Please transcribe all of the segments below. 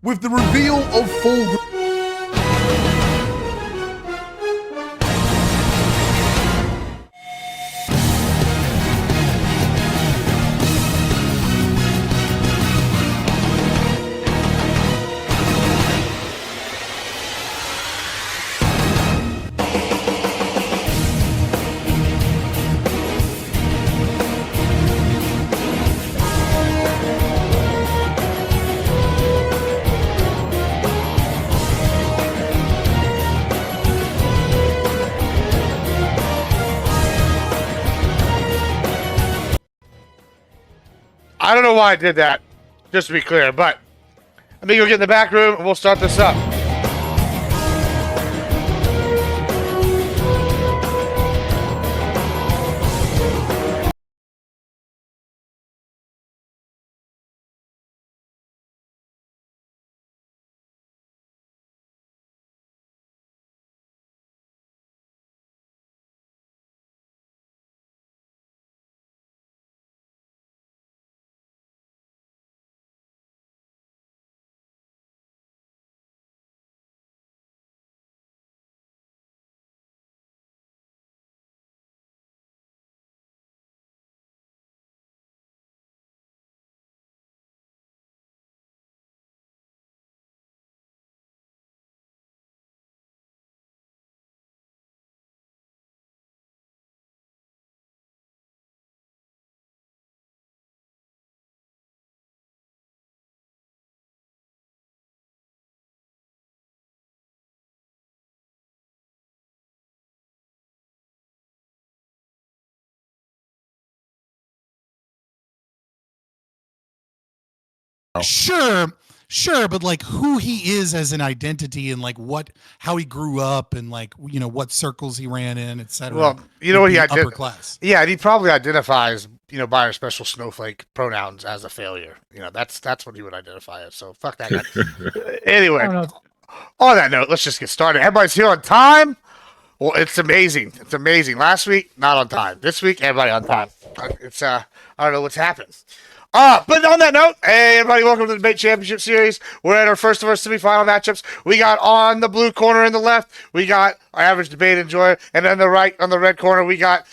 with the reveal of full. I don't know why I did that, just to be clear, but let me go get in the back room and we'll start this up. Sure, but like who he is as an identity and like how he grew up and like what circles he ran in, etc. Well, you know what he upper class. Yeah, and he probably identifies, by our special snowflake pronouns as a failure. That's what he would identify as. So fuck that guy. Anyway, on that note, let's just get started. Everybody's here on time. Well, it's amazing. It's amazing. Last week, not on time. This week, everybody on time. It's I don't know what's happened. But on that note, hey everybody, welcome to the Debate Championship Series. We're at our first of our semifinal matchups. We got on the blue corner in the left, we got our average debate enjoyer, and then on the red corner, we got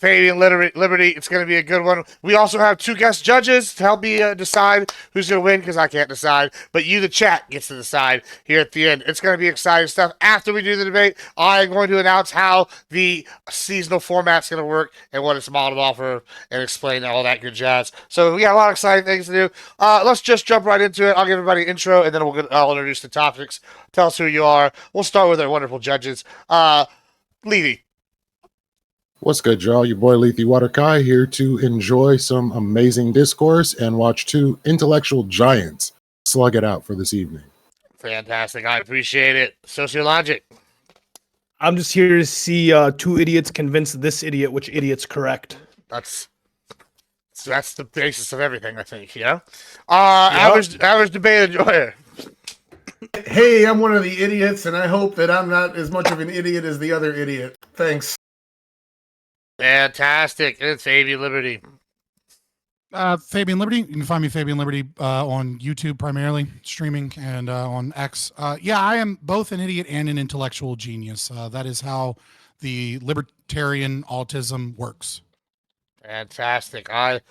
Fabian Liberty. It's going to be a good one. We also have two guest judges to help me decide who's going to win, because I can't decide. But you, the chat, gets to decide here at the end. It's going to be exciting stuff. After we do the debate, I am going to announce how the seasonal format's going to work and what it's modeled off of, and explain all that good jazz. So we got a lot of exciting things to do. Let's just jump right into it. I'll give everybody an intro, and then I'll introduce the topics. Tell us who you are. We'll start with our wonderful judges. Levy. What's good, y'all? Your boy Lethy Waterkai here to enjoy some amazing discourse and watch two intellectual giants slug it out for this evening. Fantastic. I appreciate it. Sociologic. I'm just here to see two idiots convince this idiot which idiot's correct. That's the basis of everything, I think, Average debate enjoyer. Hey, I'm one of the idiots, and I hope that I'm not as much of an idiot as the other idiot. Thanks. Fantastic. It's Fabian Liberty. Fabian Liberty. You can find me Fabian Liberty on YouTube primarily, streaming, and on X. I am both an idiot and an intellectual genius. That is how the libertarian autism works. Fantastic. I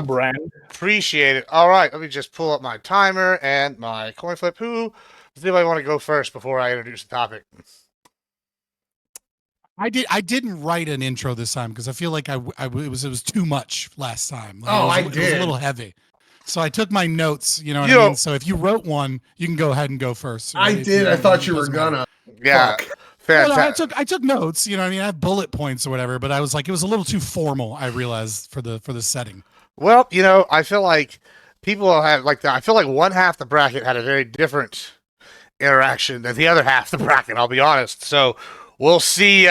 brand. Appreciate it. All right, let me just pull up my timer and my coin flip. Who does anybody want to go first before I introduce the topic? I didn't write an intro this time because I feel like it was too much last time. Like, it was a little heavy. So I took my notes, what I mean? So if you wrote one, you can go ahead and go first. Right? I did. I thought you were gonna. Yeah. Well, I took notes, I have bullet points or whatever, but I was like, it was a little too formal, I realized, for the setting. Well, I feel like people have I feel like one half the bracket had a very different interaction than the other half the bracket, I'll be honest. So we'll see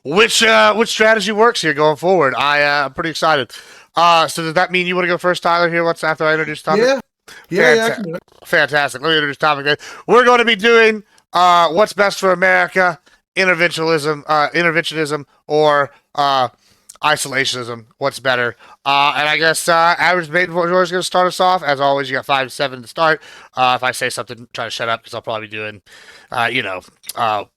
which strategy works here going forward. I'm pretty excited. So does that mean you want to go first, Tyler, here once after I introduce the topic? Yeah, I can do it. Fantastic. Let me introduce the topic then. We're going to be doing what's best for America, interventionism, or isolationism. What's better? And I guess average maiden George is going to start us off. As always, you got 5 to 7 to start. If I say something, try to shut up because I'll probably be doing,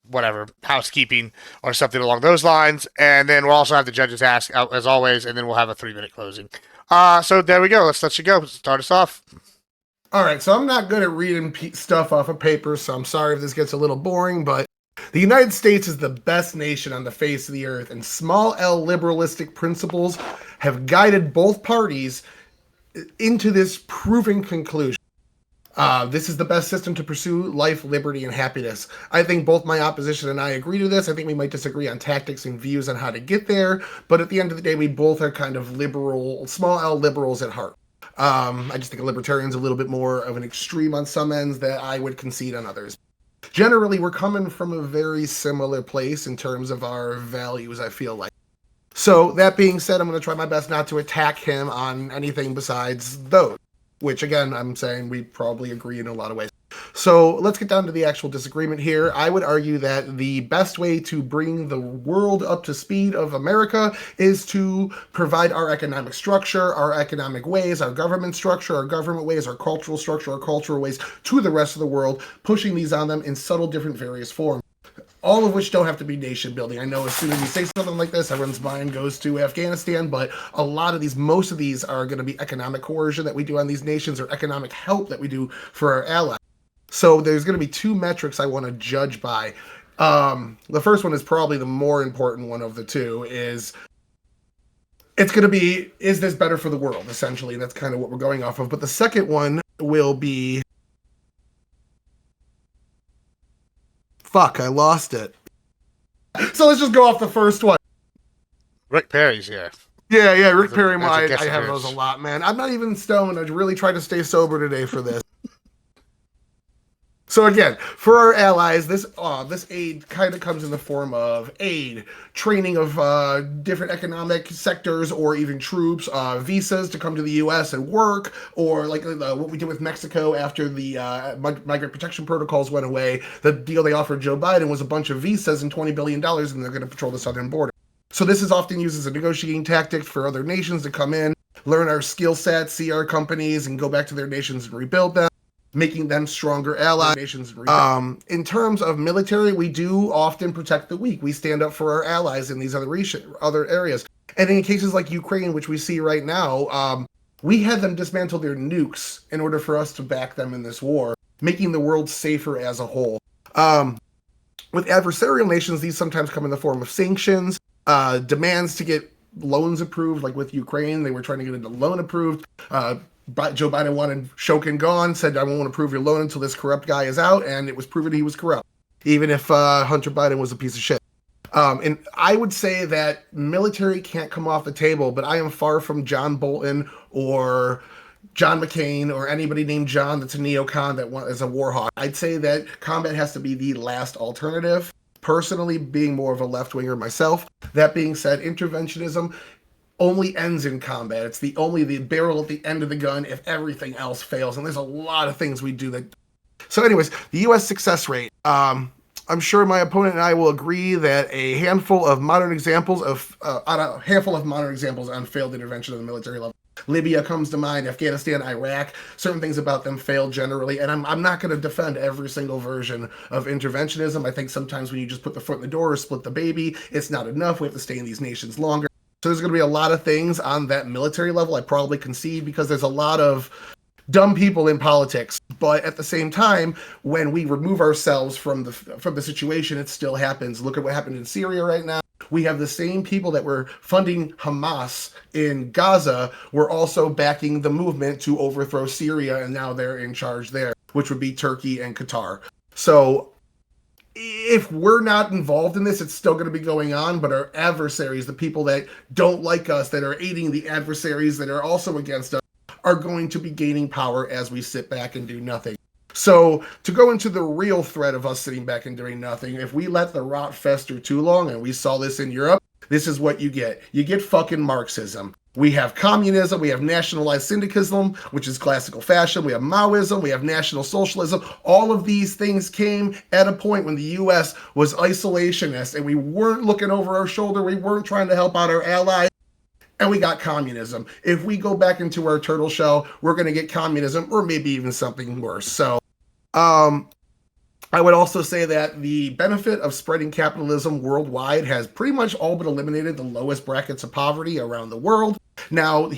whatever, housekeeping or something along those lines. And then we'll also have the judges ask, as always, and then we'll have a 3-minute closing. So there we go. Let's let you go. Start us off. All right, so I'm not good at reading stuff off of paper, so I'm sorry if this gets a little boring, but the United States is the best nation on the face of the earth, and small L liberalistic principles have guided both parties into this proven conclusion. This is the best system to pursue life, liberty, and happiness. I think both my opposition and I agree to this. I think we might disagree on tactics and views on how to get there, but at the end of the day, we both are kind of liberal, small L liberals at heart. I just think a libertarian's a little bit more of an extreme on some ends that I would concede on others. Generally, we're coming from a very similar place in terms of our values, I feel like. So, that being said, I'm going to try my best not to attack him on anything besides those, which, again, I'm saying we probably agree in a lot of ways. So, let's get down to the actual disagreement here. I would argue that the best way to bring the world up to speed of America is to provide our economic structure, our economic ways, our government structure, our government ways, our cultural structure, our cultural ways to the rest of the world, pushing these on them in subtle, different, various forms. All of which don't have to be nation building. I know as soon as you say something like this, everyone's mind goes to Afghanistan, but a lot of these, most of these are going to be economic coercion that we do on these nations or economic help that we do for our allies. So there's going to be 2 metrics I want to judge by. The first one is probably the more important one of the 2 is it's going to be, is this better for the world, essentially? And that's kind of what we're going off of. But the second one will be, fuck, I lost it. So let's just go off the first one. Rick Perry's here. Yeah, Rick Perry. I I have those a lot, man. I'm not even stoned. I really try to stay sober today for this. So again, for our allies, this aid kind of comes in the form of aid, training of different economic sectors or even troops, visas to come to the U.S. and work, or like what we did with Mexico after the migrant protection protocols went away. The deal they offered Joe Biden was a bunch of visas and $20 billion, and they're going to patrol the southern border. So this is often used as a negotiating tactic for other nations to come in, learn our skill sets, see our companies, and go back to their nations and rebuild them, making them stronger allies. In terms of military, we do often protect the weak. We stand up for our allies in these other areas. And in cases like Ukraine, which we see right now, we had them dismantle their nukes in order for us to back them in this war, making the world safer as a whole. With adversarial nations, these sometimes come in the form of sanctions, demands to get loans approved, like with Ukraine, they were trying to get a loan approved. Joe Biden wanted Shokin gone, said, I won't approve your loan until this corrupt guy is out, and it was proven he was corrupt, even if Hunter Biden was a piece of shit. And I would say that military can't come off the table, but I am far from John Bolton or John McCain or anybody named John that's a neocon that is a war hawk. I'd say that combat has to be the last alternative. Personally, being more of a left-winger myself. That being said, interventionism only ends in combat. It's the barrel at the end of the gun if everything else fails. And there's a lot of things we do that. So anyways, the U.S. success rate. I'm sure my opponent and I will agree that a handful of modern examples on failed intervention at the military level. Libya comes to mind, Afghanistan, Iraq, certain things about them fail generally, and I'm not going to defend every single version of interventionism. I think sometimes when you just put the foot in the door or split the baby, it's not enough. We have to stay in these nations longer. So there's going to be a lot of things on that military level I probably concede because there's a lot of dumb people in politics. But at the same time, when we remove ourselves from the situation, it still happens. Look at what happened in Syria right now. We have the same people that were funding Hamas in Gaza were also backing the movement to overthrow Syria, and now they're in charge there, which would be Turkey and Qatar. So if we're not involved in this, it's still going to be going on, but our adversaries, the people that don't like us, that are aiding the adversaries that are also against us, are going to be gaining power as we sit back and do nothing. So to go into the real threat of us sitting back and doing nothing, if we let the rot fester too long, and we saw this in Europe, This is what you get. You get fucking Marxism. We have communism, we have nationalized syndicalism, which is classical fashion, we have Maoism, we have National Socialism. All of these things came at a point when the US was isolationist and we weren't looking over our shoulder, we weren't trying to help out our allies, and we got communism. If we go back into our turtle shell, we're going to get communism or maybe even something worse. So, I would also say that the benefit of spreading capitalism worldwide has pretty much all but eliminated the lowest brackets of poverty around the world. Now,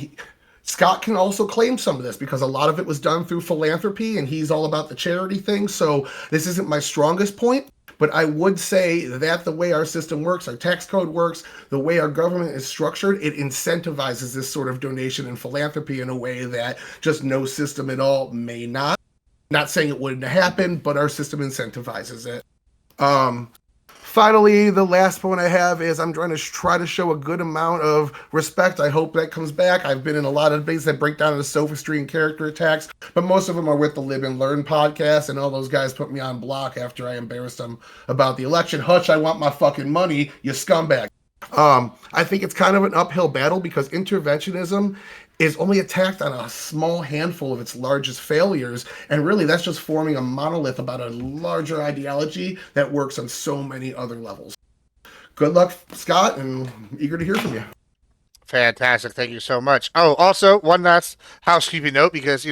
Scott can also claim some of this because a lot of it was done through philanthropy and he's all about the charity thing. So this isn't my strongest point, but I would say that the way our system works, our tax code works, the way our government is structured, it incentivizes this sort of donation and philanthropy in a way that just no system at all may not. Not saying it wouldn't happen, but our system incentivizes it. Finally, the last point I have is I'm trying to show a good amount of respect. I hope that comes back. I've been in a lot of debates that break down into sophistry and character attacks, but most of them are with the Live and Learn podcast, and all those guys put me on block after I embarrassed them about the election. Hutch, I want my fucking money, you scumbag. I think it's kind of an uphill battle because interventionism is only attacked on a small handful of its largest failures, and really that's just forming a monolith about a larger ideology that works on so many other levels. Good luck, Scott, and eager to hear from you. Fantastic. Thank you so much. Oh, also, one last housekeeping note because,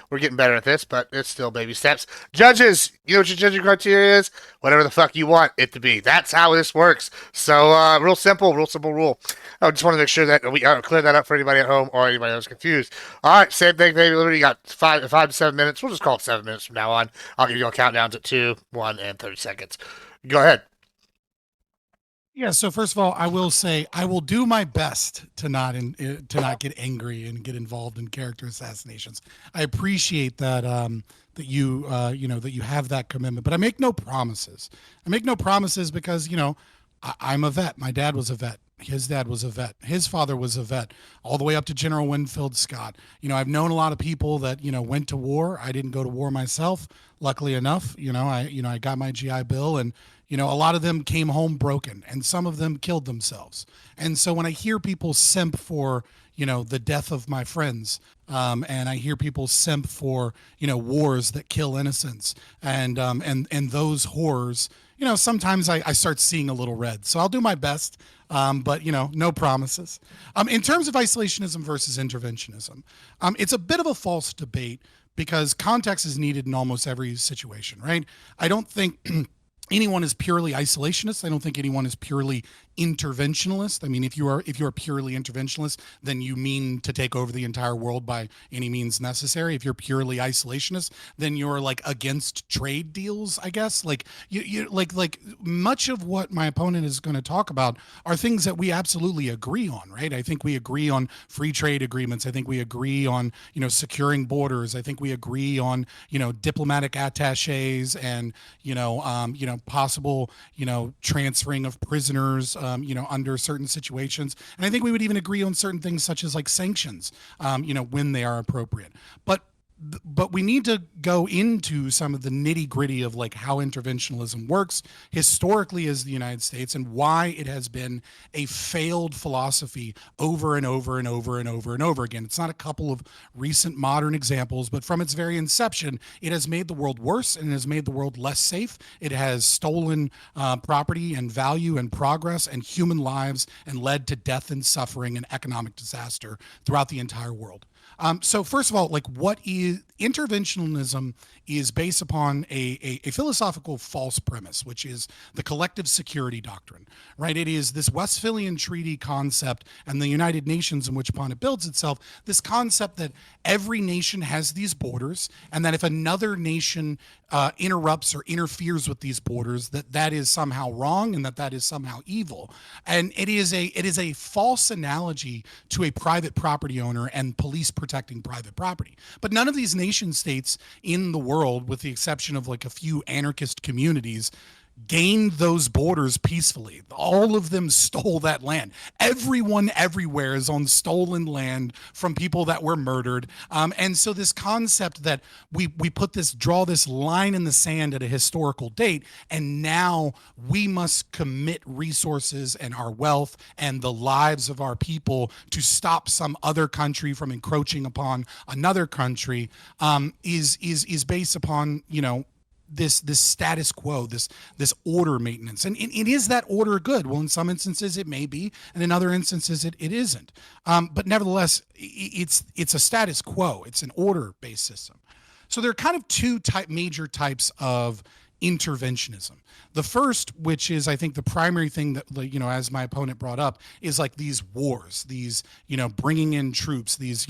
we're getting better at this, but it's still baby steps. Judges, you know what your judging criteria is? Whatever the fuck you want it to be. That's how this works. So, real simple rule. I just want to make sure that we clear that up for anybody at home or anybody who's confused. All right, same thing, baby. Literally got 5 to 7 minutes. We'll just call it 7 minutes from now on. I'll give you all countdowns at 2, 1, and 30 seconds. Go ahead. Yeah. So first of all, I will say I will do my best to not get angry and get involved in character assassinations. I appreciate that that you have that commitment, but I make no promises. I make no promises because I'm a vet. My dad was a vet. His dad was a vet. His father was a vet, all the way up to General Winfield Scott. I've known a lot of people that went to war. I didn't go to war myself, luckily enough. I got my GI Bill, and a lot of them came home broken, and some of them killed themselves. And so when I hear people simp for the death of my friends, and I hear people simp for wars that kill innocents, and those horrors, sometimes I start seeing a little red. So I'll do my best. But no promises. In terms of isolationism versus interventionism, it's a bit of a false debate because context is needed in almost every situation, right? I don't think anyone is purely isolationist. I don't think anyone is purely interventionalist. I mean, if you are purely interventionalist, then you mean to take over the entire world by any means necessary. If you're purely isolationist, then you're like against trade deals, I guess. Like you like much of what my opponent is going to talk about are things that we absolutely agree on, right? I think we agree on free trade agreements. I think we agree on, securing borders. I think we agree on, diplomatic attaches and, possible, transferring of prisoners, under certain situations. And I think we would even agree on certain things such as like sanctions, when they are appropriate. But we need to go into some of the nitty gritty of like how interventionalism works historically as the United States and why it has been a failed philosophy over and over and over and over and over again. It's not a couple of recent modern examples, but from its very inception, it has made the world worse and it has made the world less safe. It has stolen property and value and progress and human lives and led to death and suffering and economic disaster throughout the entire world. So first of all, like what is interventionism is based upon a philosophical false premise, which is the collective security doctrine, right? It is this Westphalian Treaty concept and the United Nations in which upon it builds itself, this concept that every nation has these borders and that if another nation interrupts or interferes with these borders, that is somehow wrong and that is somehow evil. And it is a false analogy to a private property owner and police protecting private property. But none of these nation states in the world, with the exception of like a few anarchist communities, gained those borders peacefully. All of them stole that land. Everyone everywhere is on stolen land from people that were murdered. And so this concept that we draw this line in the sand at a historical date, and now we must commit resources and our wealth and the lives of our people to stop some other country from encroaching upon another country, is based upon, this status quo, this order maintenance. And is that order good? Well, in some instances it may be, and in other instances it isn't. But nevertheless, it's a status quo. It's an order-based system. So there are kind of two major types of interventionism. The first, which is, I think, the primary thing that, as my opponent brought up, is like these wars, these, bringing in troops, these,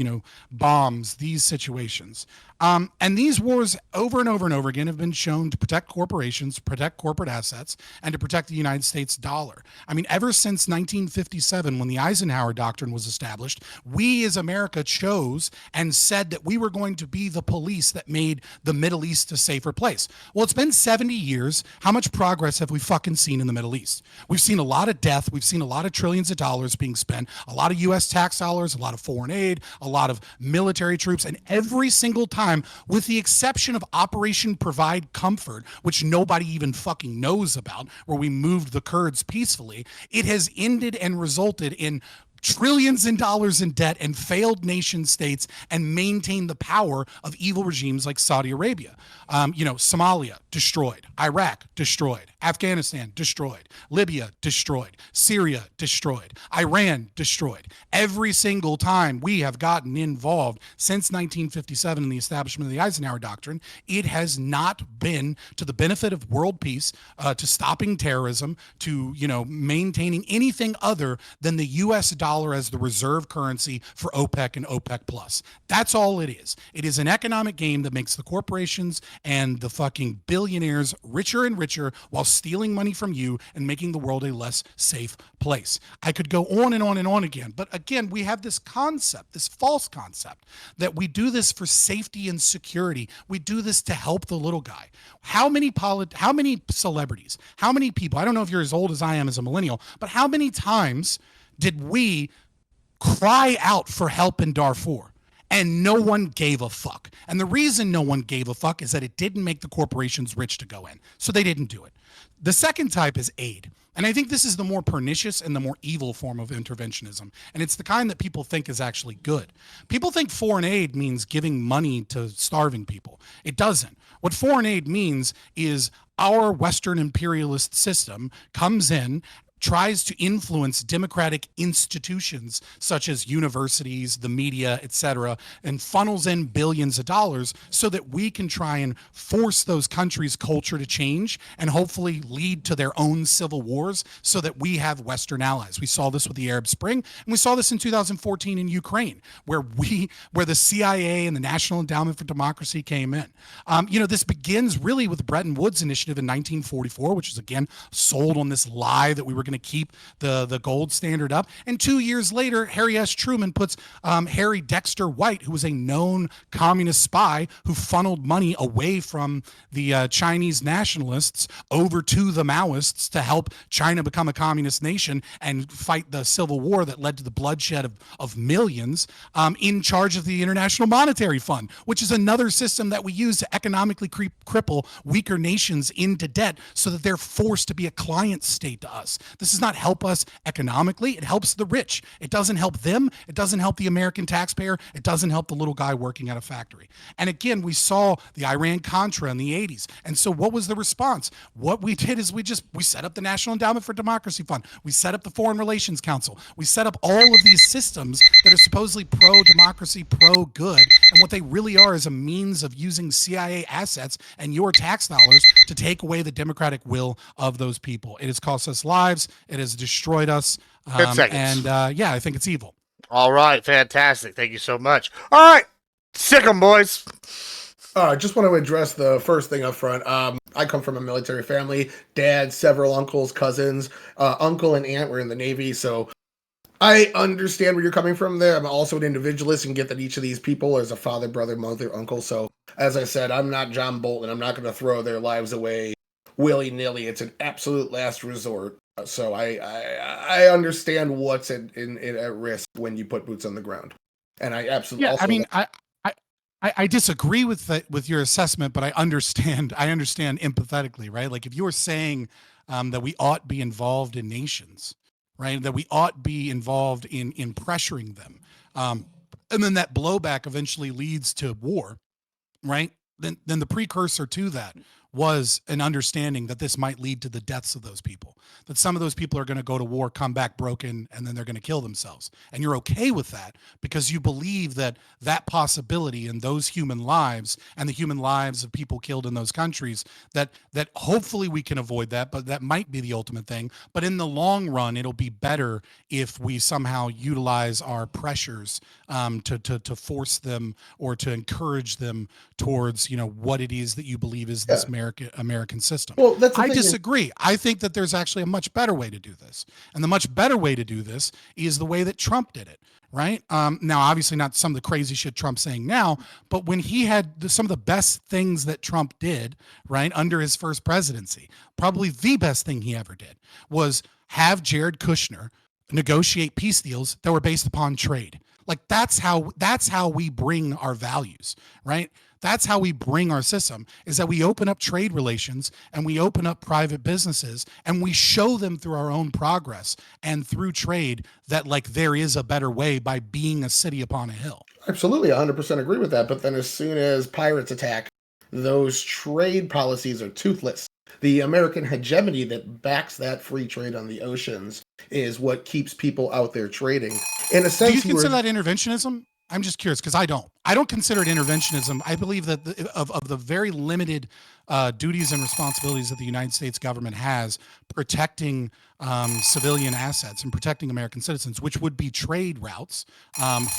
bombs, these situations. And these wars over and over and over again have been shown to protect corporations, protect corporate assets, and to protect the United States dollar. I mean, ever since 1957, when the Eisenhower Doctrine was established, we as America chose and said that we were going to be the police that made the Middle East a safer place. Well, it's been 70 years. How much progress have we fucking seen in the Middle East? We've seen a lot of death. We've seen a lot of trillions of dollars being spent, a lot of U.S. tax dollars, a lot of foreign aid, a lot of military troops, and every single time, with the exception of Operation Provide Comfort, which nobody even fucking knows about, where we moved the Kurds peacefully, it has ended and resulted in trillions in dollars in debt and failed nation states and maintain the power of evil regimes like Saudi Arabia. Somalia, destroyed. Iraq, destroyed. Afghanistan, destroyed. Libya, destroyed. Syria, destroyed. Iran, destroyed. Every single time we have gotten involved since 1957 in the establishment of the Eisenhower Doctrine, it has not been to the benefit of world peace, to stopping terrorism, to, maintaining anything other than the U.S. dollar as the reserve currency for OPEC and OPEC plus. That's all it is. It is an economic game that makes the corporations and the fucking billionaires richer and richer while stealing money from you and making the world a less safe place. I could go on and on and on again, but again, we have this concept, this false concept, that we do this for safety and security. We do this to help the little guy. How many celebrities, how many people, I don't know if you're as old as I am as a millennial, but how many times did we cry out for help in Darfur? And no one gave a fuck. And the reason no one gave a fuck is that it didn't make the corporations rich to go in. So they didn't do it. The second type is aid. And I think this is the more pernicious and the more evil form of interventionism. And it's the kind that people think is actually good. People think foreign aid means giving money to starving people. It doesn't. What foreign aid means is our Western imperialist system comes in, tries to influence democratic institutions such as universities, the media, etc., and funnels in billions of dollars so that we can try and force those countries' culture to change and hopefully lead to their own civil wars so that we have Western allies. We saw this with the Arab Spring, and we saw this in 2014 in Ukraine, where the CIA and the National Endowment for Democracy came in. This begins really with the Bretton Woods Initiative in 1944, which is again sold on this lie that we were going to keep the gold standard up. And 2 years later, Harry S. Truman puts Harry Dexter White, who was a known communist spy who funneled money away from the Chinese nationalists over to the Maoists to help China become a communist nation and fight the civil war that led to the bloodshed of millions, in charge of the International Monetary Fund, which is another system that we use to economically cripple weaker nations into debt so that they're forced to be a client state to us. This does not help us economically. It helps the rich. It doesn't help them. It doesn't help the American taxpayer. It doesn't help the little guy working at a factory. And again, we saw the Iran-Contra in the 80s. And so what was the response? What we did is we set up the National Endowment for Democracy Fund. We set up the Foreign Relations Council. We set up all of these systems that are supposedly pro-democracy, pro-good. And what they really are is a means of using CIA assets and your tax dollars to take away the democratic will of those people. It has cost us lives. It has destroyed us. 10 seconds. And I think it's evil. All right. Fantastic. Thank you so much. All right. Sick 'em, boys. I just want to address the first thing up front. I come from a military family. Dad, several uncles, cousins. Uncle and aunt were in the Navy, so I understand where you're coming from there. I'm also an individualist and get that each of these people is a father, brother, mother, uncle. So, as I said, I'm not John Bolton. I'm not going to throw their lives away willy-nilly. It's an absolute last resort. So I understand what's at risk when you put boots on the ground, and I absolutely Yeah, also I mean, I disagree with with your assessment, but I understand. I understand empathetically, right? Like if you were saying that we ought be involved in nations, right? That we ought be involved in pressuring them, and then that blowback eventually leads to war, right? Then the precursor to that was an understanding that this might lead to the deaths of those people. That some of those people are going to go to war, come back broken, and then they're going to kill themselves. And you're okay with that because you believe that that possibility in those human lives and the human lives of people killed in those countries, that hopefully we can avoid that, but that might be the ultimate thing. But in the long run, it'll be better if we somehow utilize our pressures to force them or to encourage them towards what it is that you believe is this American system. Well, that's the I thing. disagree. I think that there's actually a much better way to do this, and the much better way to do this is the way that Trump did it. Right now, obviously not some of the crazy shit Trump's saying now, but when he had some of the best things that Trump did, right, under his first presidency, probably the best thing he ever did was have Jared Kushner negotiate peace deals that were based upon trade. Like that's how we bring our values, right? That's how we bring our system, is that we open up trade relations and we open up private businesses and we show them through our own progress and through trade that like there is a better way by being a city upon a hill. Absolutely, 100% agree with that. But then as soon as pirates attack, those trade policies are toothless. The American hegemony that backs that free trade on the oceans is what keeps people out there trading. In a sense, do you consider that interventionism? I'm just curious because I don't consider it interventionism. I believe that of the very limited duties and responsibilities that the United States government has protecting civilian assets and protecting American citizens, which would be trade routes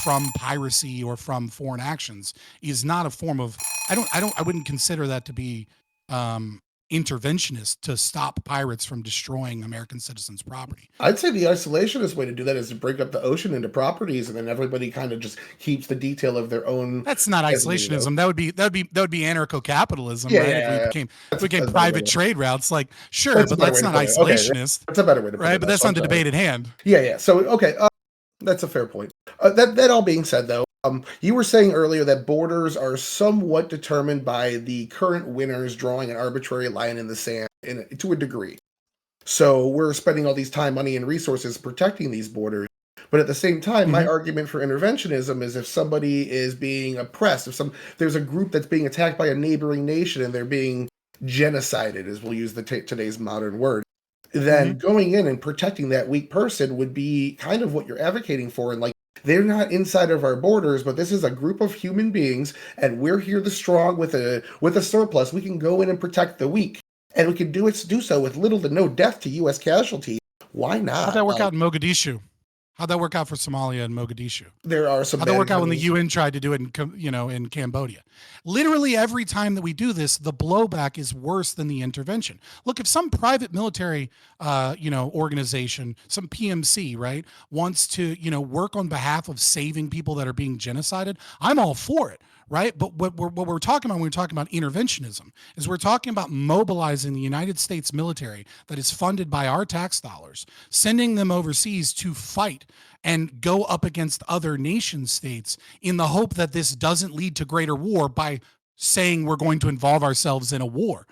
from piracy or from foreign actions, is not a form of. I wouldn't consider that to be interventionist to stop pirates from destroying American citizens' property. I'd say the isolationist way to do that is to break up the ocean into properties, and then everybody kind of just keeps the detail of their own. That's not isolationism. That would be anarcho-capitalism, Yeah, right? yeah, If we became private trade routes, like sure, That's but that's not isolationist. That's a better way to put it. Right, but that's not the debate at hand. Yeah. So okay, that's a fair point. That all being said, though, you were saying earlier that borders are somewhat determined by the current winners drawing an arbitrary line in the sand to a degree. So we're spending all these time, money, and resources protecting these borders. But at the same time, my argument for interventionism is if somebody is being oppressed, there's a group that's being attacked by a neighboring nation and they're being genocided, as we'll use today's modern word, then going in and protecting that weak person would be kind of what you're advocating for. And like, they're not inside of our borders, but this is a group of human beings, and we're here the strong with a surplus. We can go in and protect the weak, and we can do so with little to no death to U.S. casualties. Why not? How'd that work out in Mogadishu? How'd that work out for Somalia and Mogadishu? There are some. How'd that work out when the UN tried to do it in Cambodia? Literally every time that we do this, the blowback is worse than the intervention. Look, if some private military, organization, some PMC, right, wants to, work on behalf of saving people that are being genocided, I'm all for it. Right. But what we're talking about when we're talking about interventionism is we're talking about mobilizing the United States military that is funded by our tax dollars, sending them overseas to fight and go up against other nation states in the hope that this doesn't lead to greater war by saying we're going to involve ourselves in a war.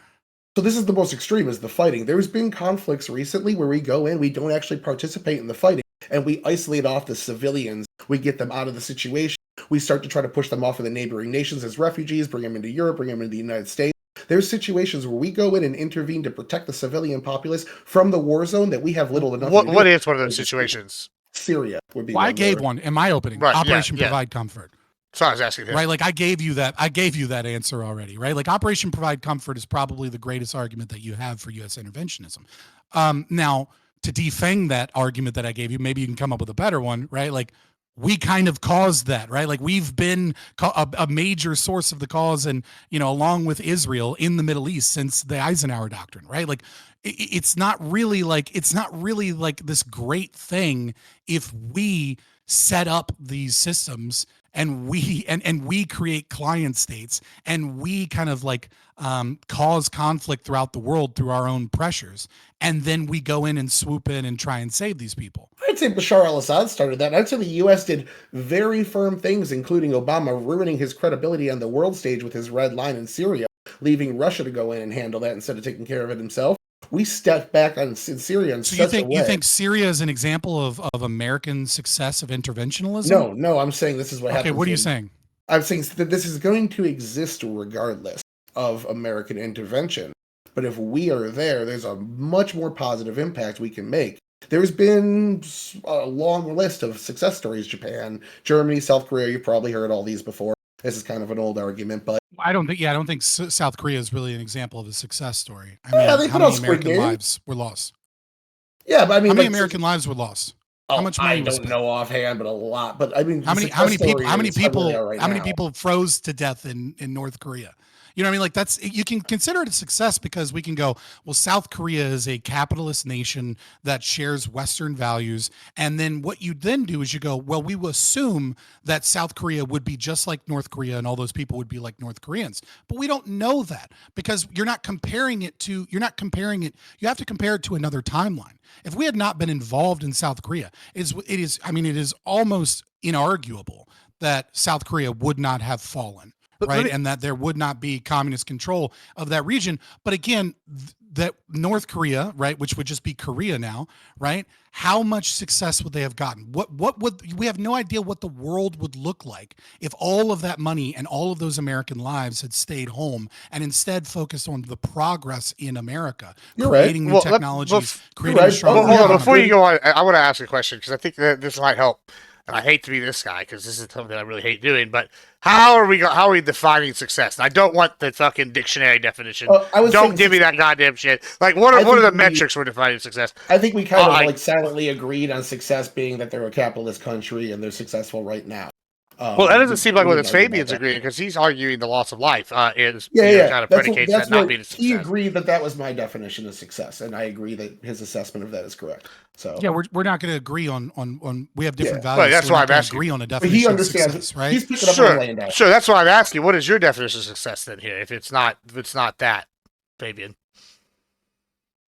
So this is the most extreme, is the fighting. There's been conflicts recently where we go in, we don't actually participate in the fighting, and we isolate off the civilians. We get them out of the situation. We start to try to push them off of the neighboring nations as refugees, bring them into Europe, bring them into the United States. There's situations where we go in and intervene to protect the civilian populace from the war zone that we have little enough. What is one of those situations? Syria would be. Well, I gave one in my opening. Right, Operation Provide Comfort. So I was asking him. Right, like I gave you that answer already, right? Like Operation Provide Comfort is probably the greatest argument that you have for U.S. interventionism. Now, to defang that argument that I gave you, maybe you can come up with a better one, right? Like we kind of caused that, right? Like we've been a major source of the cause, and along with Israel in the Middle East since the Eisenhower Doctrine, right? Like it's not really like this great thing if we set up these systems and we create client states, and we kind of like cause conflict throughout the world through our own pressures, and then we go in and swoop in and try and save these people. I'd say Bashar al-Assad started that. I'd say the U.S. did very firm things, including Obama ruining his credibility on the world stage with his red line in Syria, leaving Russia to go in and handle that instead of taking care of it himself. We stepped back in Syria in such a way. You think Syria is an example of American success of interventionism? No, I'm saying this is what happens. Okay, what are you saying? I'm saying that this is going to exist regardless of American intervention. But if we are there, there's a much more positive impact we can make. There's been a long list of success stories: Japan, Germany, South Korea. You've probably heard all these before. This is kind of an old argument, but I don't think South Korea is really an example of a success story. I mean, they how put out many Squid American Game. lives were lost? Yeah, but I mean, how many American lives were lost? Oh, how much money I was don't spent? know offhand, but a lot. But I mean, how many people froze to death in North Korea? You know what I mean? Like you can consider it a success because we can go, well, South Korea is a capitalist nation that shares Western values. And then what you then do is you go, well, we will assume that South Korea would be just like North Korea and all those people would be like North Koreans. But we don't know that because you have to compare it to another timeline. If we had not been involved in South Korea, it is almost inarguable that South Korea would not have fallen. Right. And that there would not be communist control of that region. But again, that North Korea, right, which would just be Korea now, right? How much success would they have gotten? What would we have no idea what the world would look like if all of that money and all of those American lives had stayed home and instead focused on the progress in America, creating new technologies, creating a stronger hold on, before you go on, I want to ask a question because I think that this might help. And I hate to be this guy because this is something I really hate doing. But how are we defining success? And I don't want the fucking dictionary definition. Don't give me that goddamn shit. Like, what are the metrics for defining success? I think we kind of silently agreed on success being that they're a capitalist country and they're successful right now. Well, that doesn't seem like what Fabian's agreeing because he's arguing the loss of life kind of predicates that not being a success. He agreed that was my definition of success, and I agree that his assessment of that is correct. So yeah, we're not going to agree on we have different values. Right, that's why I'm asking. Agree on a definition. He understands of success, right? He's picking up on laying down. Sure, that's why I'm asking. What is your definition of success then here? If it's not that, Fabian.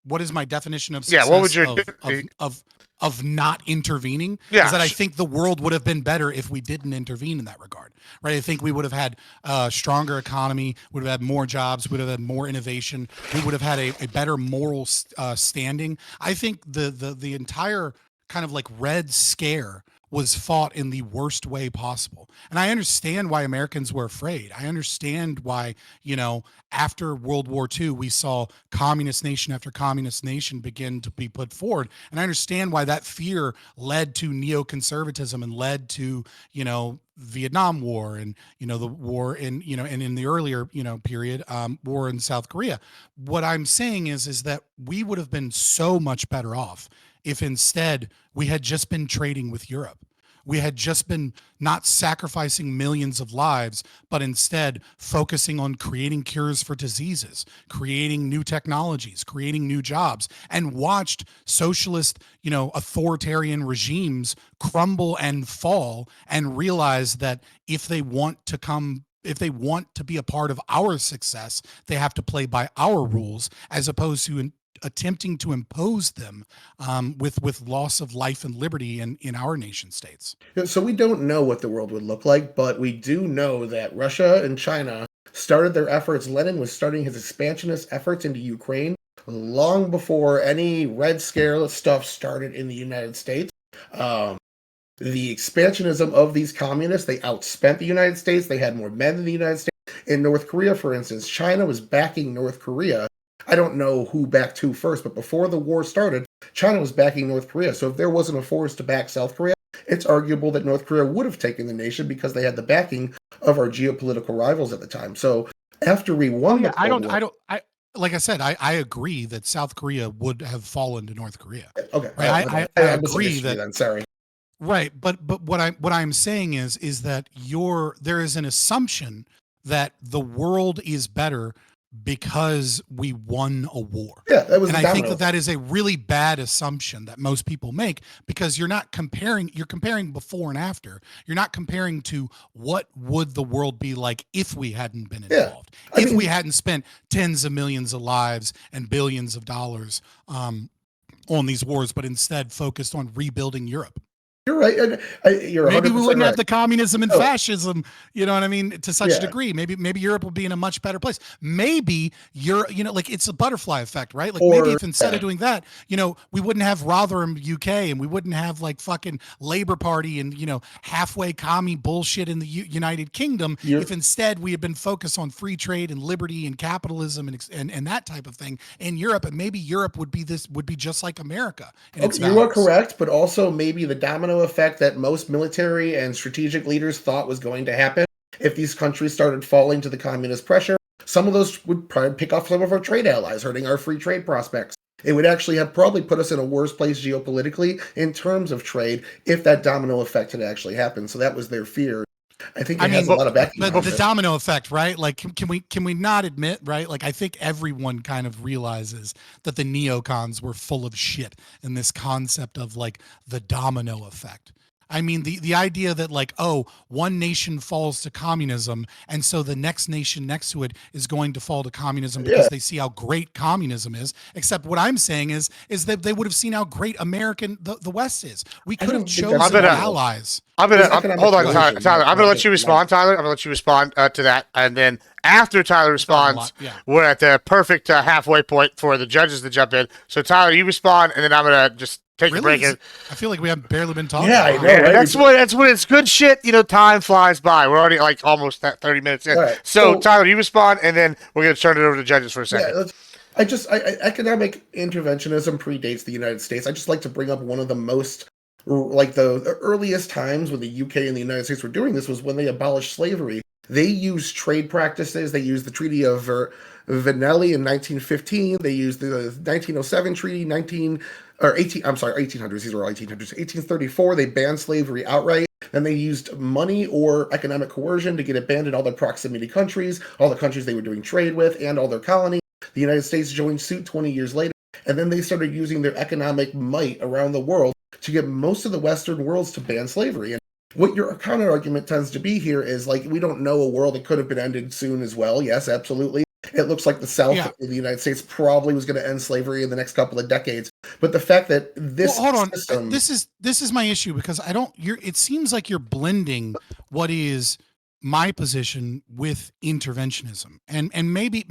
What is my definition of success? Yeah, what would your of not intervening? Yeah, is that I think the world would have been better if we didn't intervene in that regard, right? I think we would have had a stronger economy, would have had more jobs, would have had more innovation, we would have had a better moral standing. I think the entire kind of like Red Scare was fought in the worst way possible. And I understand why Americans were afraid. I understand why, after World War II, we saw communist nation after communist nation begin to be put forward. And I understand why that fear led to neoconservatism and led to, Vietnam War and, the war in, and in the earlier, period, war in South Korea. What I'm saying is that we would have been so much better off if instead we had just been trading with Europe. We had just been not sacrificing millions of lives, but instead focusing on creating cures for diseases, creating new technologies, creating new jobs, and watched socialist, authoritarian regimes crumble and fall and realize that if they want to be a part of our success, they have to play by our rules as opposed to attempting to impose them with loss of life and liberty in our nation states. So we don't know what the world would look like, but we do know that Russia and China started their efforts. Lenin was starting his expansionist efforts into Ukraine long before any Red Scare stuff started in the United States. The expansionism of these communists, they outspent the United States. They had more men than the United States. In North Korea, for instance, China was backing North Korea. I don't know who backed who first, but before the war started, China was backing North Korea. So if there wasn't a force to back South Korea, it's arguable that North Korea would have taken the nation because they had the backing of our geopolitical rivals at the time. So after we won the Cold War, like I said, I agree that South Korea would have fallen to North Korea. Okay, right? I agree that. Then, sorry. Right, but what I'm saying is that there is an assumption that the world is better because we won a war. Yeah, that was And the I think domino. that is a really bad assumption that most people make, because you're comparing before and after. You're not comparing to what would the world be like if we hadn't been involved, if we hadn't spent tens of millions of lives and billions of dollars on these wars, but instead focused on rebuilding Europe. You're right. And you're maybe we wouldn't right. have the communism and fascism, you know what I mean, to such a degree. Maybe Europe would be in a much better place. Maybe like it's a butterfly effect, right? Like maybe if instead of doing that, we wouldn't have Rotherham, UK, and we wouldn't have like fucking Labour Party and halfway commie bullshit in the United Kingdom. If instead we had been focused on free trade and liberty and capitalism and that type of thing in Europe, and maybe Europe would be just like America. You are correct, but also maybe the domino effect that most military and strategic leaders thought was going to happen if these countries started falling to the communist pressure. Some of those would probably pick off some of our trade allies, hurting our free trade prospects. It would actually have probably put us in a worse place geopolitically in terms of trade if that domino effect had actually happened. So that was their fear. I think it has a lot of backing. But the domino effect, right? Like, can we not admit, right? Like, I think everyone kind of realizes that the neocons were full of shit in this concept of like the domino effect. I mean, the idea that like, oh, one nation falls to communism, and so the next nation next to it is going to fall to communism because they see how great communism is. Except what I'm saying is that they would have seen how great the West is. We could have chosen allies. Hold on, Tyler. I'm going to let you respond, Tyler. I'm going to let you respond to that, and then after Tyler responds, we're at the perfect halfway point for the judges to jump in. So Tyler, you respond, and then I'm going to just take a break. I feel like we have barely been talking. Yeah, I know. Right? That's when it's good shit. Time flies by. We're already like almost at 30 minutes in. Right. So Tyler, you respond, and then we're going to turn it over to the judges for a second. Economic interventionism predates the United States. I just like to bring up one of the most, like the earliest times when the UK and the United States were doing this was when they abolished slavery. They used trade practices. They used the Treaty of Vanelli in 1915. They used the 1907 treaty, 1800s. These were all 1800s. 1834, they banned slavery outright. Then they used money or economic coercion to get it banned in all their proximity countries, all the countries they were doing trade with, and all their colonies. The United States joined suit 20 years later, and then they started using their economic might around the world to get most of the Western worlds to ban slavery. And what your counter argument tends to be here is like, we don't know a world that could have been ended soon as well. Yes, absolutely. It looks like the South of the United States probably was going to end slavery in the next couple of decades. But the fact that this system... This is my issue, because it seems like you're blending what is my position with interventionism, and maybe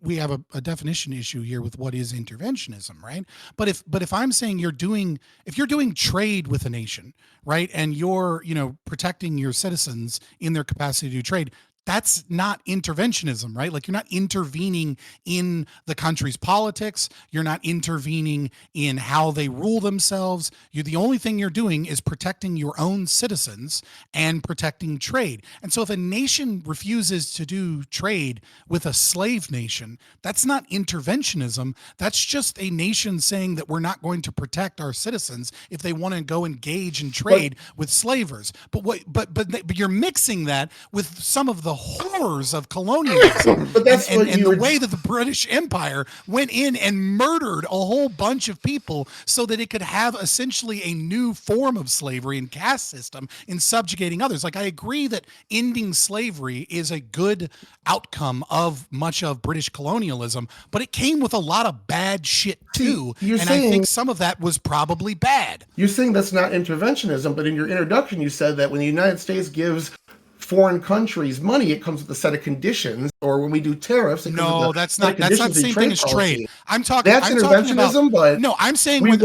we have a definition issue here with what is interventionism, right? But if I'm saying if you're doing trade with a nation, right, and you're protecting your citizens in their capacity to do trade, that's not interventionism, right? Like, you're not intervening in the country's politics. You're not intervening in how they rule themselves. The only thing you're doing is protecting your own citizens and protecting trade. And so if a nation refuses to do trade with a slave nation, that's not interventionism. That's just a nation saying that we're not going to protect our citizens if they want to go engage in trade with slavers. But you're mixing that with some of the horrors of colonialism and the way that the British Empire went in and murdered a whole bunch of people so that it could have essentially a new form of slavery and caste system in subjugating others. Like, I agree that ending slavery is a good outcome of much of British colonialism, but it came with a lot of bad shit too. I think some of that was probably bad. You're saying that's not interventionism, but in your introduction you said that when the United States gives foreign countries money, it comes with a set of conditions, or when we do tariffs, that's not the same thing as trade. I'm talking interventionism, but no, I'm saying when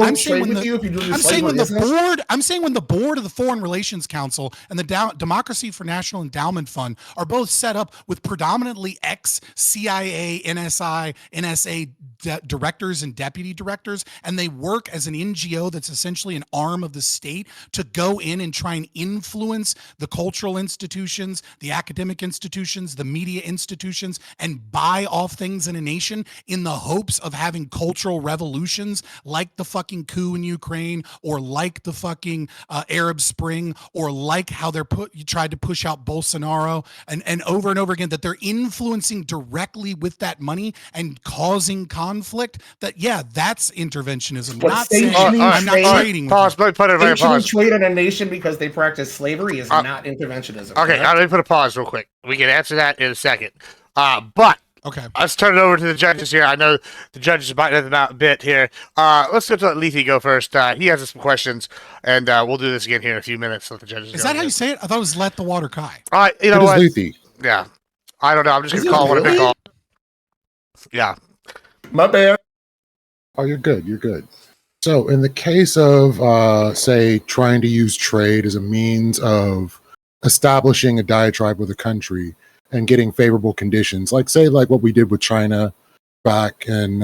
the board of the Foreign Relations Council and the Democracy for National Endowment Fund are both set up with predominantly ex-CIA, NSA directors and deputy directors, and they work as an NGO that's essentially an arm of the state to go in and try and influence the cultural institutions, the academic institutions, the media institutions, and buy off things in a nation in the hopes of having cultural revolutions like the fucking coup in Ukraine, or like the fucking Arab Spring, or like how you tried to push out Bolsonaro, and over again, that they're influencing directly with that money and causing conflict, that that's interventionism. But Not saying I'm not trading pause, with you. put it right Sanctioning pause. trade on a nation because they practice slavery is not interventionism. Okay, let me put a pause real quick. We can answer that in a second. But Okay, let's turn it over to the judges here. I know the judges are biting them out a bit here. Let's go to let Lethy go first. He has some questions, and we'll do this again here in a few minutes. Let the judges. Is that how you say it? I thought it was "let the water kai." All right, you know It is what? Lethy. Yeah, I don't know. I'm just Is gonna it call what I really? call. Yeah. My bad. Oh, you're good. You're good. So, in the case of, say, trying to use trade as a means of establishing a diatribe with a country and getting favorable conditions, like what we did with China back in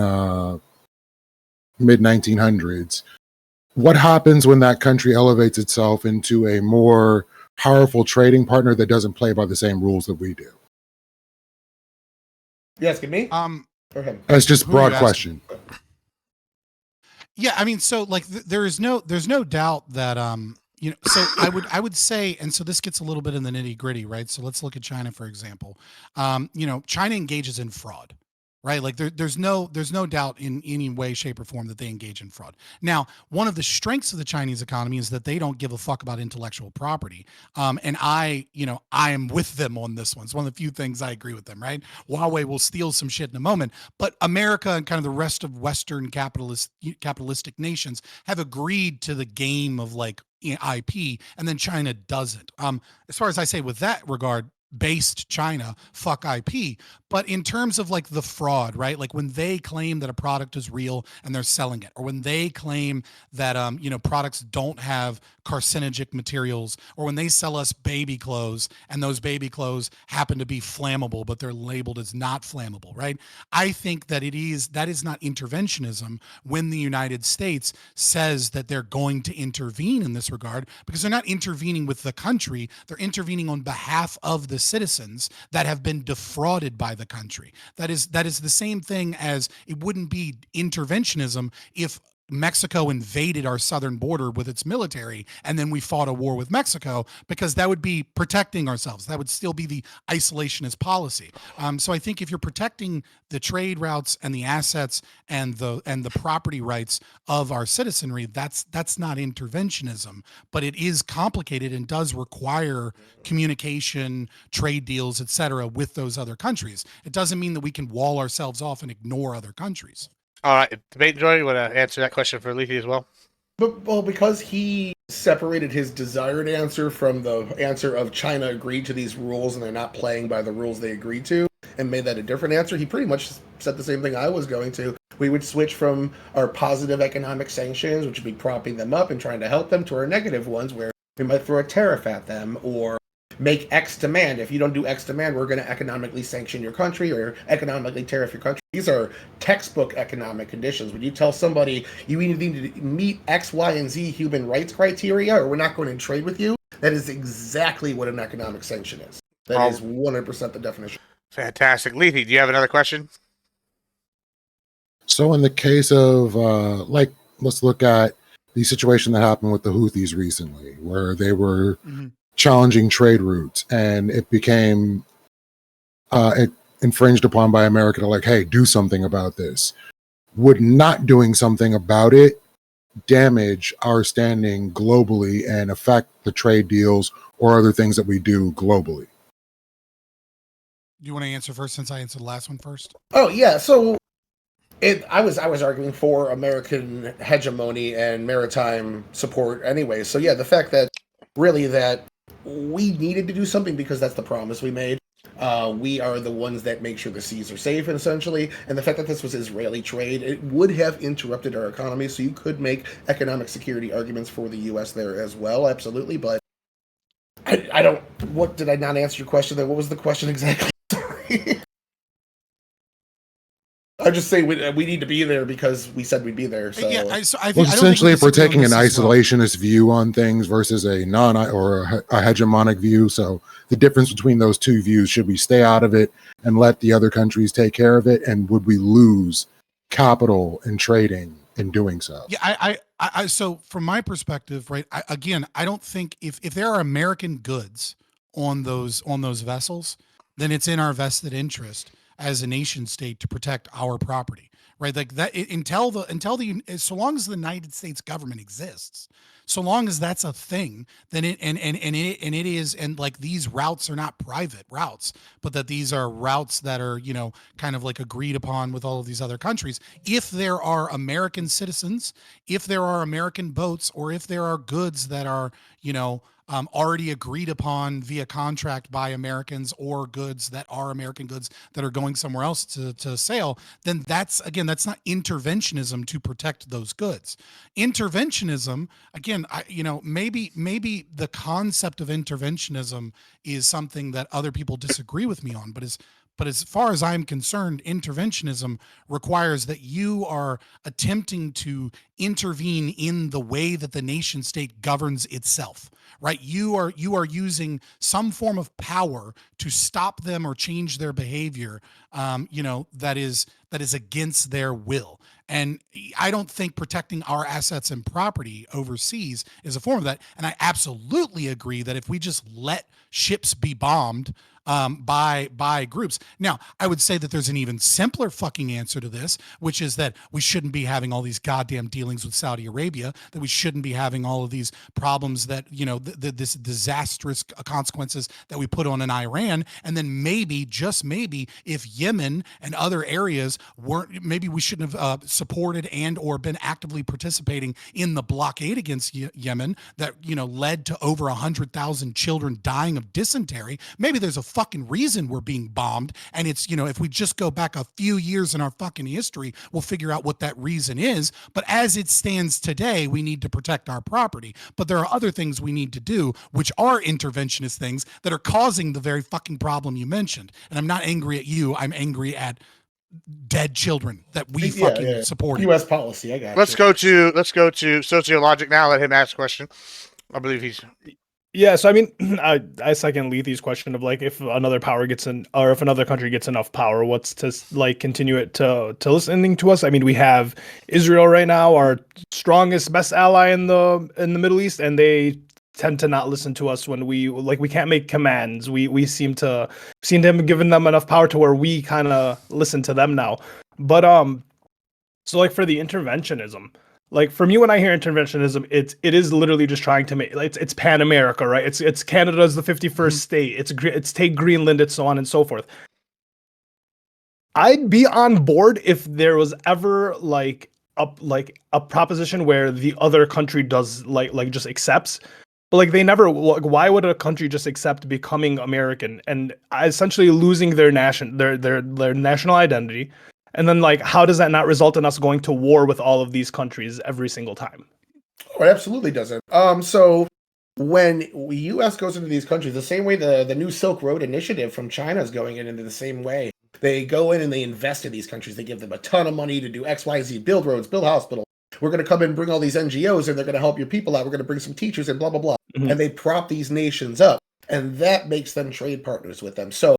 mid 1900s, what happens when that country elevates itself into a more powerful trading partner that doesn't play by the same rules that we do? You asking me? Or him? That's just a Who are you broad asking? question. Yeah, I mean, so like there's no doubt that so I would say, and so this gets a little bit in the nitty gritty, right? So let's look at China, for example. China engages in fraud, right? Like there's no doubt in any way, shape, or form that they engage in fraud. Now, one of the strengths of the Chinese economy is that they don't give a fuck about intellectual property. And I am with them on this one. It's one of the few things I agree with them, right? Huawei will steal some shit in a moment, but America and kind of the rest of Western capitalistic nations have agreed to the game of like IP, and then China doesn't. As far as I say with that regard, based China, fuck IP. But in terms of like the fraud, right? Like when they claim that a product is real and they're selling it, or when they claim that products don't have carcinogenic materials, or when they sell us baby clothes and those baby clothes happen to be flammable but they're labeled as not flammable, right? I think that that is not interventionism when the United States says that they're going to intervene in this regard, because they're not intervening with the country, they're intervening on behalf of the citizens that have been defrauded by the country. That is the same thing as it wouldn't be interventionism if Mexico invaded our southern border with its military and then we fought a war with Mexico, because that would be protecting ourselves. That would still be the isolationist policy. So I think if you're protecting the trade routes and the assets and the property rights of our citizenry, that's not interventionism, but it is complicated and does require communication, trade deals, etc., with those other countries. It doesn't mean that we can wall ourselves off and ignore other countries. All right, debate enjoy. You want to answer that question for Lethy as well? Well, because he separated his desired answer from the answer of China agreed to these rules and they're not playing by the rules they agreed to, and made that a different answer, he pretty much said the same thing I was going to. We would switch from our positive economic sanctions, which would be propping them up and trying to help them, to our negative ones, where we might throw a tariff at them or make X demand. If you don't do X demand, we're going to economically sanction your country or economically tariff your country. These are textbook economic conditions. When you tell somebody you either need to meet X, Y, and Z human rights criteria or we're not going to trade with you, that is exactly what an economic sanction is. That is 100% the definition. Fantastic. Lethy, do you have another question? So in the case of, let's look at the situation that happened with the Houthis recently, where they were challenging trade routes, and it became infringed upon by America to like, hey, do something about this. Would not doing something about it damage our standing globally and affect the trade deals or other things that we do globally? Do you want to answer first, since I answered the last one first? Oh yeah, so I was arguing for American hegemony and maritime support anyway. So yeah, the fact that really that we needed to do something because that's the promise we made. We are the ones that make sure the seas are safe, essentially. And the fact that this was Israeli trade, it would have interrupted our economy. So you could make economic security arguments for the U.S. there as well, absolutely. But I don't. What did I not answer your question there? What was the question exactly? Sorry. I just say we need to be there because we said we'd be there. So Yeah, I think, well, essentially, if we're taking an isolationist isolationist view on things versus a non or a hegemonic view, so the difference between those two views: should we stay out of it and let the other countries take care of it, and would we lose capital and trading in doing so. Yeah, so from my perspective, right? I don't think if there are American goods on those vessels, then it's in our vested interest as a nation state to protect our property, right? Like that until so long as the United States government exists, so long as that's a thing, then it is, and like these routes are not private routes, but that these are routes that are, you know, kind of like agreed upon with all of these other countries. If there are American citizens, if there are American boats, or if there are goods that are, you know, already agreed upon via contract by Americans, or goods that are American goods that are going somewhere else to sail, then that's not interventionism to protect those goods. Interventionism, again, maybe the concept of interventionism is something that other people disagree with me on, but as far as I'm concerned, interventionism requires that you are attempting to intervene in the way that the nation state governs itself, right? You are using some form of power to stop them or change their behavior, that is against their will. And I don't think protecting our assets and property overseas is a form of that. And I absolutely agree that if we just let ships be bombed by groups. Now, I would say that there's an even simpler fucking answer to this, which is that we shouldn't be having all these goddamn dealings with Saudi Arabia, that we shouldn't be having all of these problems that, you know, this disastrous consequences that we put on in Iran. And then maybe, just maybe, if Yemen and other areas weren't, maybe we shouldn't have supported and or been actively participating in the blockade against Yemen that, you know, led to over 100,000 children dying of dysentery. Maybe there's a fucking reason we're being bombed, and it's, you know, if we just go back a few years in our fucking history, we'll figure out what that reason is. But as it stands today, we need to protect our property. But there are other things we need to do, which are interventionist things that are causing the very fucking problem you mentioned. And I'm not angry at you, I'm angry at dead children that we fucking supported. U.S. policy. I got. Let's go to sociologic now. Let him ask a question. I believe he's. Yeah, so I mean, I second Lethe's question of like, if another power gets in, or if another country gets enough power, what's to like continue it to listening to us? I mean, we have Israel right now, our strongest, best ally in the Middle East, and they tend to not listen to us when we can't make commands. We seem to have given them enough power to where we kind of listen to them now. But so like for the interventionism. Like for me, when I hear interventionism, it is literally just trying to make it's Pan America, right? It's Canada's the 51st state. It's take Greenland, it's so on and so forth. I'd be on board if there was ever like a proposition where the other country does like just accepts. But like they never. Why would a country just accept becoming American and essentially losing their national identity? And then, like, how does that not result in us going to war with all of these countries every single time? Oh, it absolutely doesn't. So when the U.S. goes into these countries, the same way the new Silk Road initiative from China is going into the same way. They go in and they invest in these countries. They give them a ton of money to do X, Y, Z, build roads, build hospitals. We're going to come in and bring all these NGOs and they're going to help your people out. We're going to bring some teachers and blah, blah, blah. Mm-hmm. And they prop these nations up. And that makes them trade partners with them. So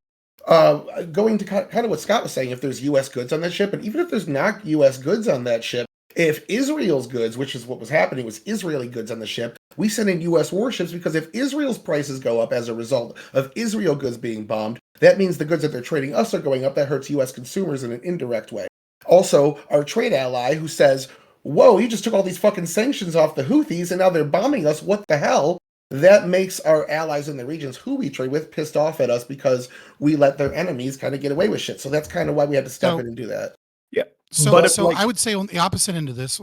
going to kind of what Scott was saying, if there's U.S. goods on that ship, and even if there's not U.S. goods on that ship, if Israel's goods, which is what was happening, was Israeli goods on the ship, we send in U.S. warships because if Israel's prices go up as a result of Israel goods being bombed, that means the goods that they're trading us are going up. That hurts U.S. consumers in an indirect way. Also, our trade ally who says, whoa, you just took all these fucking sanctions off the Houthis and now they're bombing us. What the hell? That makes our allies in the regions who we trade with pissed off at us because we let their enemies kind of get away with shit. So that's kind of why we had to step in and do that. Yeah. So I would say on the opposite end of this,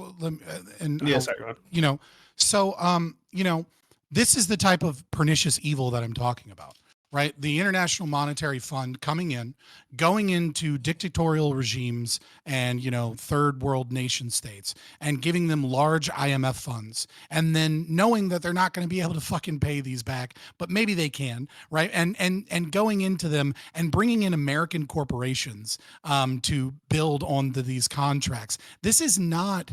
this is the type of pernicious evil that I'm talking about, right? The International Monetary Fund coming in, going into dictatorial regimes and, third world nation states and giving them large IMF funds and then knowing that they're not going to be able to fucking pay these back, but maybe they can, right? And going into them and bringing in American corporations to build on these contracts. This is not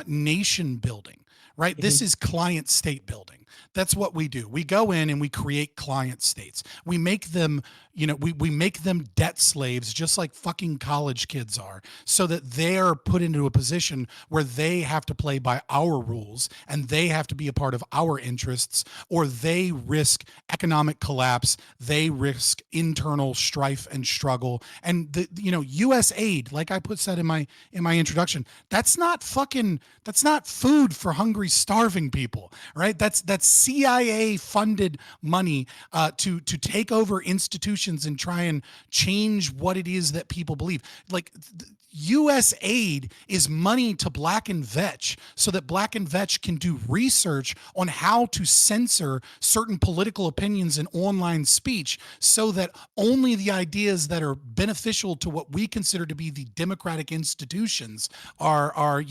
nation building. Right. Mm-hmm. This is client state building. That's what we do. We go in and we create client states. We make them, we make them debt slaves, just like fucking college kids are, so that they're put into a position where they have to play by our rules and they have to be a part of our interests, or they risk economic collapse. They risk internal strife and struggle. And the U.S. aid, like I said in my introduction, that's not food for hungry, starving people, right? That's CIA funded money to take over institutions and try and change what it is that people believe. Like U.S. aid is money to Black and Vetch so that Black and Vetch can do research on how to censor certain political opinions in online speech, so that only the ideas that are beneficial to what we consider to be the democratic institutions are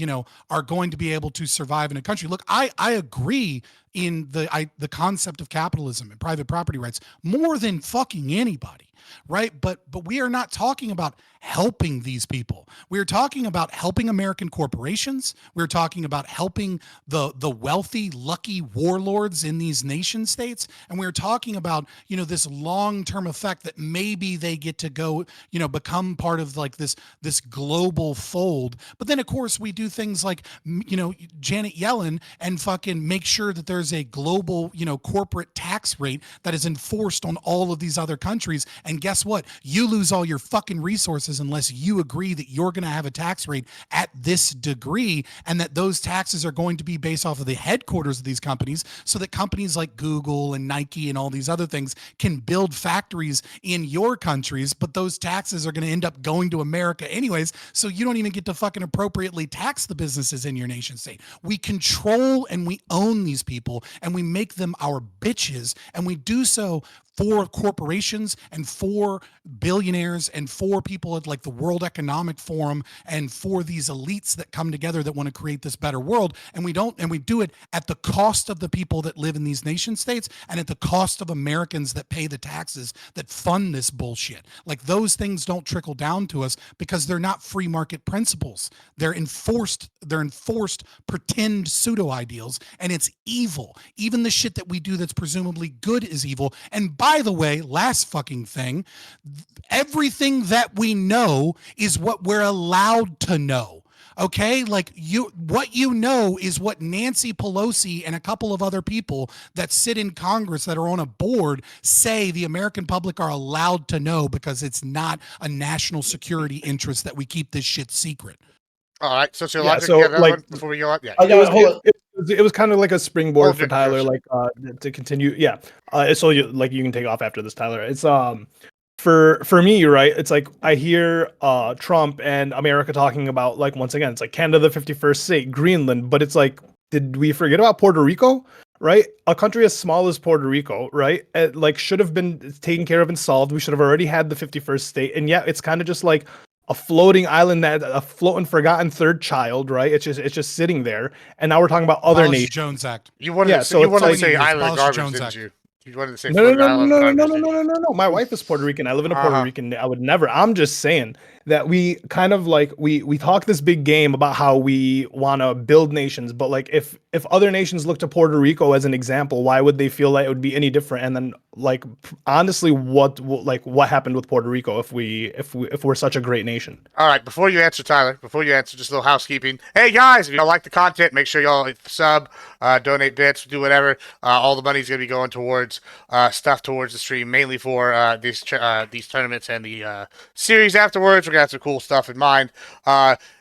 going to be able to survive in a country. Look, I agree in the concept of capitalism and private property rights more than fucking anybody. Right. But we are not talking about helping these people. We're talking about helping American corporations. We're talking about helping the wealthy, lucky warlords in these nation states. And we're talking about, this long-term effect that maybe they get to go, become part of like this global fold. But then, of course, we do things like, Janet Yellen and fucking make sure that there's a global, corporate tax rate that is enforced on all of these other countries. And guess what? You lose all your fucking resources unless you agree that you're going to have a tax rate at this degree, and that those taxes are going to be based off of the headquarters of these companies, so that companies like Google and Nike and all these other things can build factories in your countries, but those taxes are going to end up going to America anyways, so you don't even get to fucking appropriately tax the businesses in your nation state. We control and we own these people, and we make them our bitches, and we do so for corporations and for billionaires and for people at like the World Economic Forum and for these elites that come together that want to create this better world. And we do it at the cost of the people that live in these nation states and at the cost of Americans that pay the taxes that fund this bullshit. Like, those things don't trickle down to us because they're not free market principles. They're enforced pretend pseudo ideals, and it's evil. Even the shit that we do that's presumably good is evil. And by the way, last fucking thing, everything that we know is what we're allowed to know. Okay, like what you know is what Nancy Pelosi and a couple of other people that sit in Congress that are on a board say the American public are allowed to know, because it's not a national security interest that we keep this shit secret. All right, so before we go on, it was kind of like a springboard for Tyler, like to continue. Yeah, so you can take off after this, Tyler. It's for me, right? It's like I hear Trump and America talking about, like, once again, it's like Canada, the 51st state, Greenland, but it's like, did we forget about Puerto Rico? Right, a country as small as Puerto Rico, right? Like, should have been taken care of and solved. We should have already had the 51st state, and yeah, it's kind of just like a floating island, that a floating forgotten third child, right? It's just sitting there, and now we're talking about other nations. Jones Act. You wanted to say island garbage, didn't you? You wanted to say no. My wife is Puerto Rican. I live in a Puerto Rican. I would never. I'm just saying that we kind of like we talk this big game about how we want to build nations, but like if other nations look to Puerto Rico as an example, why would they feel like it would be any different? And then, like, honestly, what happened with Puerto Rico if we're such a great nation? All right, before you answer, Tyler, just a little housekeeping. Hey guys, if y'all like the content, make sure y'all sub, donate bits, do whatever. All the money's gonna be going towards stuff towards the stream, mainly for these tournaments and the series afterwards. We're gonna have some cool stuff in mind,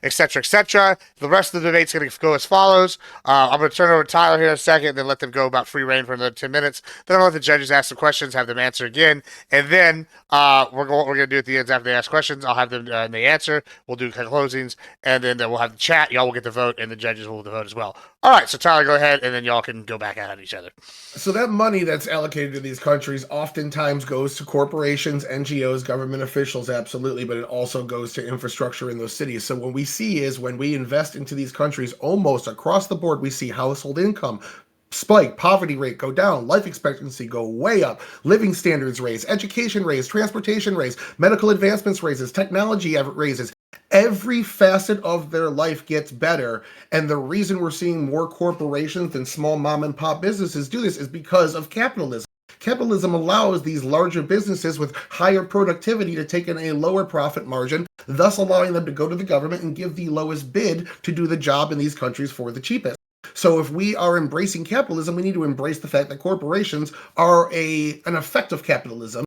etc., etc. The rest of the debate's gonna go as follows. I'm going to turn it over to Tyler here in a second, and then let them go about free reign for another 10 minutes. Then I'll let the judges ask the questions, have them answer again, and then we're going to do at the end after they ask questions. I'll have them and they answer. We'll do closings, and then we'll have the chat. Y'all will get the vote, and the judges will vote as well. All right, so Tyler, go ahead, and then y'all can go back at each other. So that money that's allocated to these countries oftentimes goes to corporations, NGOs, government officials, absolutely, but it also goes to infrastructure in those cities. So what we see is when we invest into these countries, almost across the board, we see household income spike, poverty rate go down, life expectancy go way up, living standards raise, education raise, transportation raise, medical advancements raises, technology raises. Every facet of their life gets better. And the reason we're seeing more corporations than small mom and pop businesses do this is because of capitalism. Capitalism allows these larger businesses with higher productivity to take in a lower profit margin, thus allowing them to go to the government and give the lowest bid to do the job in these countries for the cheapest. So if we are embracing capitalism, we need to embrace the fact that corporations are an effect of capitalism.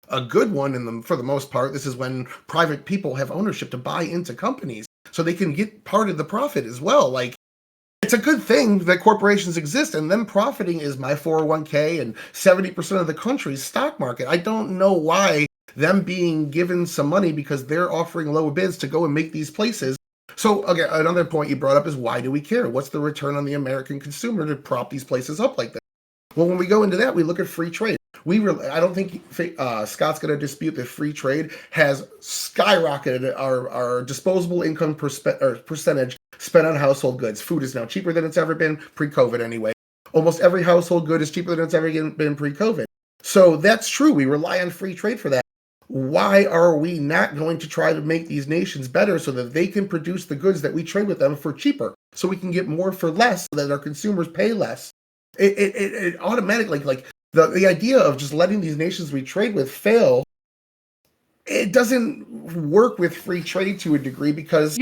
A good one for the most part. This is when private people have ownership to buy into companies so they can get part of the profit as well. Like, it's a good thing that corporations exist, and them profiting is my 401k and 70% of the country's stock market. I don't know why them being given some money because they're offering low bids to go and make these places. So again, another point you brought up is, why do we care? What's the return on the American consumer to prop these places up like that? Well, when we go into that, we look at free trade. I don't think Scott's going to dispute that free trade has skyrocketed our disposable income percentage spent on household goods. Food is now cheaper than it's ever been, pre-COVID anyway. Almost every household good is cheaper than it's ever been pre-COVID. So that's true. We rely on free trade for that. Why are we not going to try to make these nations better so that they can produce the goods that we trade with them for cheaper, so we can get more for less, so that our consumers pay less? It automatically, like, the idea of just letting these nations we trade with fail, it doesn't work with free trade to a degree, because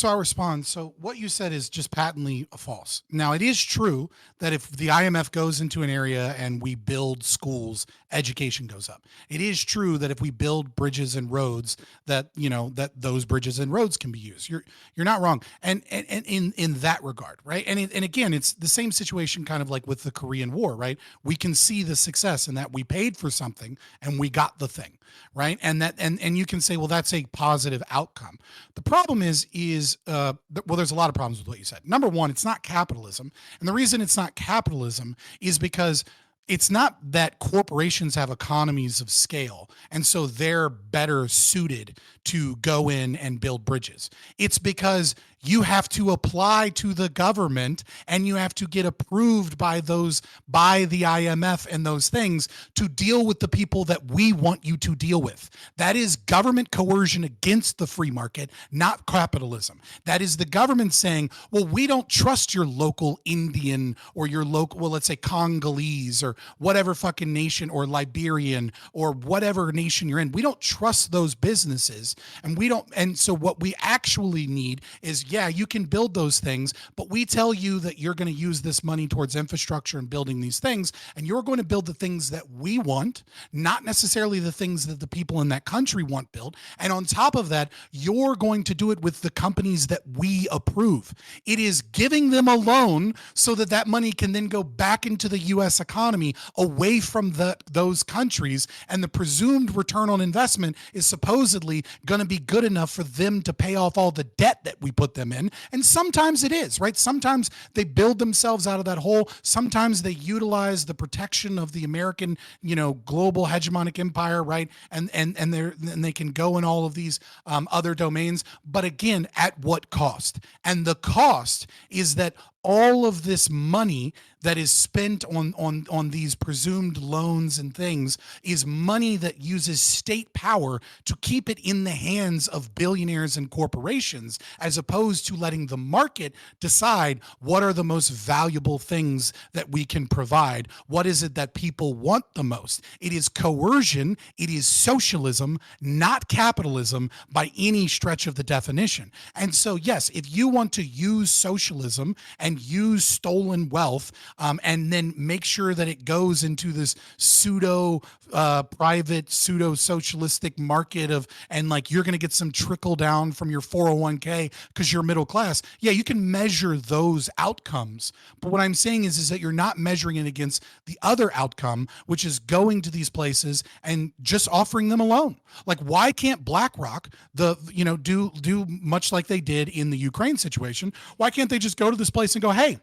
I'll respond. So what you said is just patently false. Now, it is true that if the IMF goes into an area and we build schools, education goes up. It is true that if we build bridges and roads, that those bridges and roads can be used. You're not wrong. And in that regard, right? And again, it's the same situation kind of like with the Korean War, right? We can see the success in that we paid for something and we got the thing, right? And you can say, well, that's a positive outcome. The problem is there's a lot of problems with what you said. Number one, it's not capitalism. And the reason it's not capitalism is because it's not that corporations have economies of scale and so they're better suited to go in and build bridges. It's because you have to apply to the government and you have to get approved by the IMF and those things to deal with the people that we want you to deal with. That is government coercion against the free market, not capitalism. That is the government saying, well, we don't trust your local Indian or your local, well, let's say Congolese or whatever fucking nation, or Liberian or whatever nation you're in. We don't trust those businesses, and so what we actually need is, yeah, you can build those things, but we tell you that you're going to use this money towards infrastructure and building these things, and you're going to build the things that we want, not necessarily the things that the people in that country want built. And on top of that, you're going to do it with the companies that we approve. It is giving them a loan so that that money can then go back into the U.S. economy away from those countries, and the presumed return on investment is supposedly going to be good enough for them to pay off all the debt that we put them in. And sometimes it is, right? Sometimes they build themselves out of that hole. Sometimes they utilize the protection of the American, global hegemonic empire, right? And they can go in all of these other domains. But again, at what cost? And the cost is that all of this money that is spent on these presumed loans and things is money that uses state power to keep it in the hands of billionaires and corporations, as opposed to letting the market decide what are the most valuable things that we can provide. What is it that people want the most? It is coercion. It is socialism, not capitalism by any stretch of the definition. And so, yes, if you want to use socialism and use stolen wealth, and then make sure that it goes into this private pseudo socialistic market and like you're going to get some trickle down from your 401k because you're middle class. Yeah, you can measure those outcomes. But what I'm saying is that you're not measuring it against the other outcome, which is going to these places and just offering them a loan. Like, why can't BlackRock do much like they did in the Ukraine situation? Why can't they just go to this place and go, hey,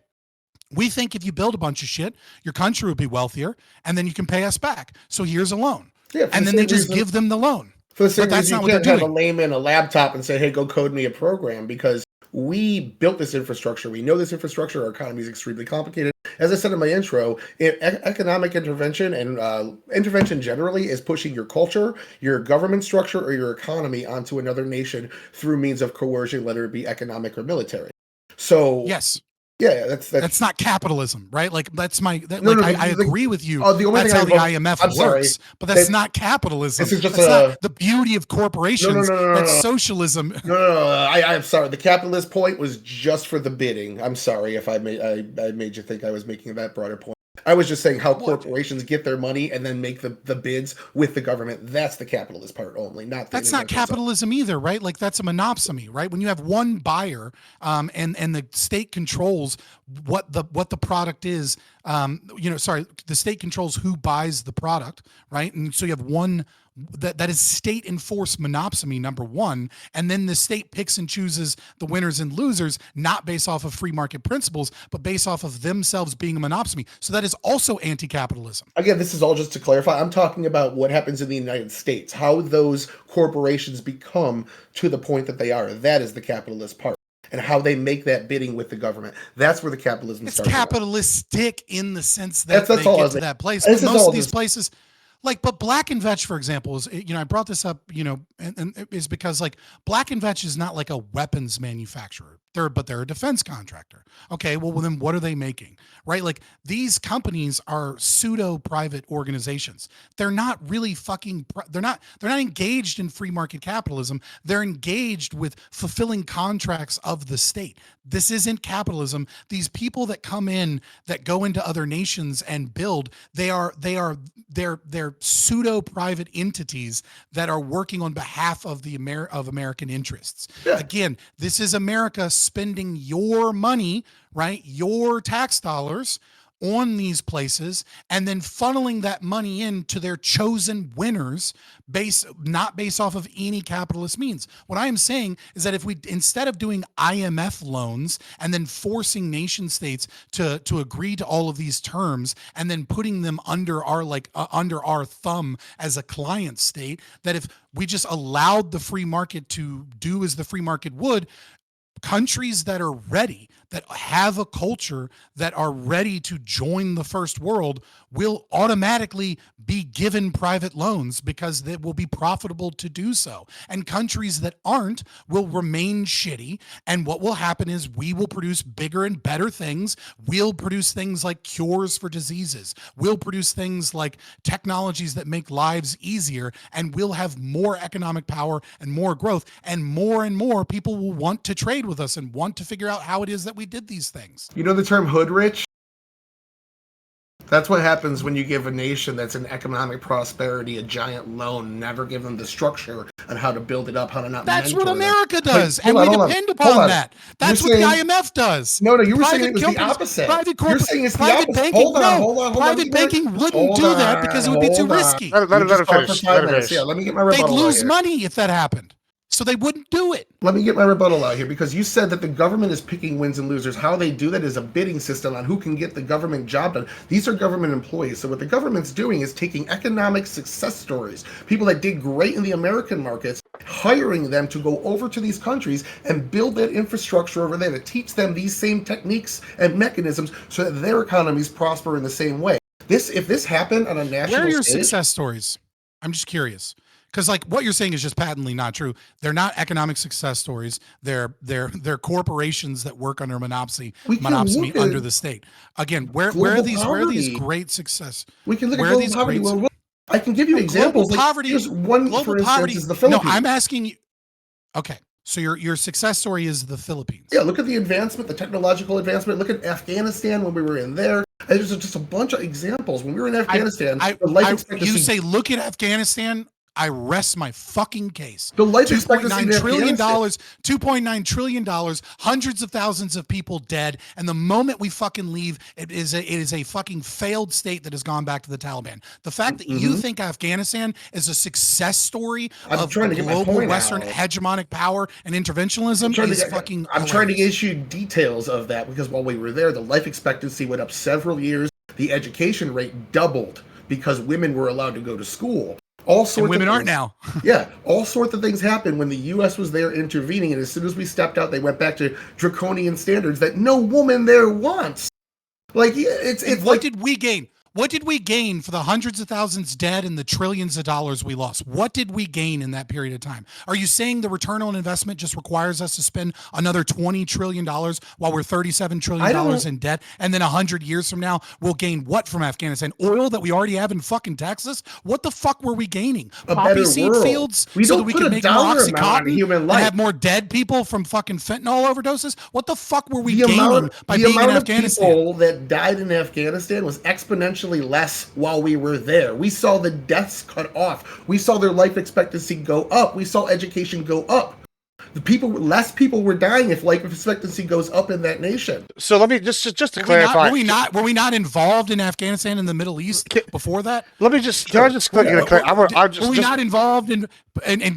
we think if you build a bunch of shit, your country will be wealthier, and then you can pay us back. So here's a loan. Yeah, and then they just give them the loan. For the same reason, you can't have a layman a laptop and say, hey, go code me a program, because we built this infrastructure. We know this infrastructure. Our economy is extremely complicated. as I said in my intro, economic intervention and intervention generally is pushing your culture, your government structure, or your economy onto another nation through means of coercion, whether it be economic or military. So Yes. yeah, that's not capitalism, right? Like that's my No, I agree with you. The only that's thing how the IMF works, but that's not capitalism. This is just not the beauty of corporations. No, that's socialism. No. I'm sorry. The capitalist point was just for the bidding. I'm sorry if I made you think I was making that broader point. I was just saying how corporations get their money and then make the bids with the government. That's the capitalist part only, not the that's not capitalism either, right? Like that's a monopsony, right? When you have one buyer, and the state controls what the product is, the state controls who buys the product, right? And so you have one that is state enforced monopsony, number one, and then the state picks and chooses the winners and losers, not based off of free market principles, but based off of themselves being a monopsony. So that is also anti-capitalism. Again, this is all just to clarify. I'm talking about what happens in the United States, how those corporations become to the point that they are. That is the capitalist part. And how they make that bidding with the government. That's where the capitalism starts. It's capitalistic in the sense that that's they get to that place. But most of these places... but Black and Vetch, for example, is, I brought this up, and is because like Black and Vetch is not like a weapons manufacturer. They're a defense contractor. Okay, well then what are they making? Right? Like these companies are pseudo private organizations. They're not really they're not engaged in free market capitalism. They're engaged with fulfilling contracts of the state. This isn't capitalism. These people that come in, that go into other nations and build, they're pseudo private entities that are working on behalf of of American interests. Yeah. Again, this is America spending your money, right? Your tax dollars on these places and then funneling that money into their chosen winners not based off of any capitalist means. What I am saying is that if we, instead of doing IMF loans and then forcing nation states to agree to all of these terms and then putting them under our thumb as a client state, that if we just allowed the free market to do as the free market would, countries that are ready, that have a culture, that are ready to join the first world will automatically be given private loans because it will be profitable to do so. And countries that aren't will remain shitty. And what will happen is we will produce bigger and better things. We'll produce things like cures for diseases. We'll produce things like technologies that make lives easier. And we'll have more economic power and more growth. And more people will want to trade with us and want to figure out how it is that we did these things. You know the term hood rich? That's what happens when you give a nation that's in economic prosperity a giant loan, never give them the structure on how to build it up, how to not That's what America does, and we depend upon that. That's what the IMF does. No, you were saying it was the opposite. You're saying it's the opposite. Banking, hold on. Private banking wouldn't do that because it would be too risky. Let her finish. Yeah, let me get my rebuttal. They'd lose money if that happened. So they wouldn't do it. Let me get my rebuttal out here, because you said that the government is picking wins and losers. How they do that is a bidding system on who can get the government job done. These are government employees. So what the government's doing is taking economic success stories, people that did great in the American markets, hiring them to go over to these countries and build that infrastructure over there to teach them these same techniques and mechanisms so that their economies prosper in the same way. If this happened on a national stage... Where are your success stories? I'm just curious. Because like what you're saying is just patently not true. They're not economic success stories. They're corporations that work under monopsony under the state. Again, where are these great success? We can look at global poverty. I can give you examples. Global poverty. Here's one, for instance, is the Philippines. No, I'm asking you. Okay, so your success story is the Philippines. Yeah, look at the advancement, the technological advancement. Look at Afghanistan when we were in there. And there's just a bunch of example. When we were in Afghanistan, the life expectancy. You say, look at Afghanistan. I rest my fucking case. The life expectancy $2.9 trillion, $2.9 trillion, hundreds of thousands of people dead. And the moment we fucking leave, it is a fucking failed state that has gone back to the Taliban. The fact that you think Afghanistan is a success story of global Western hegemonic power and interventionism is fucking I'm trying to get you details of that, because while we were there, the life expectancy went up several years. The education rate doubled because women were allowed to go to school. All sorts and women of aren't now. Yeah, all sorts of things happened when the U.S. was there intervening, and as soon as we stepped out, they went back to draconian standards that no woman there wants. Like it's what like, did we gain? What did we gain for the hundreds of thousands dead and the trillions of dollars we lost? What did we gain in that period of time? Are you saying the return on investment just requires us to spend another $20 trillion while we're $37 trillion in debt? And then 100 years from now, we'll gain what from Afghanistan? Oil that we already have in fucking Texas? What the fuck were we gaining? a Poppy better seed world. fields We so don't that we put could a make more dollar amount on Oxycontin human and life. have more dead people from fucking fentanyl overdoses? What the fuck were we The gaining amount, by the being in amount of Afghanistan? people that died in Afghanistan was exponentially less while we were there. We saw the deaths cut off. We saw their life expectancy go up. We saw education go up. Less people were dying if life expectancy goes up in that nation. So let me just to clarify. Were we not involved in Afghanistan and the Middle East before that? Let me just. Can I just quickly Were we not involved in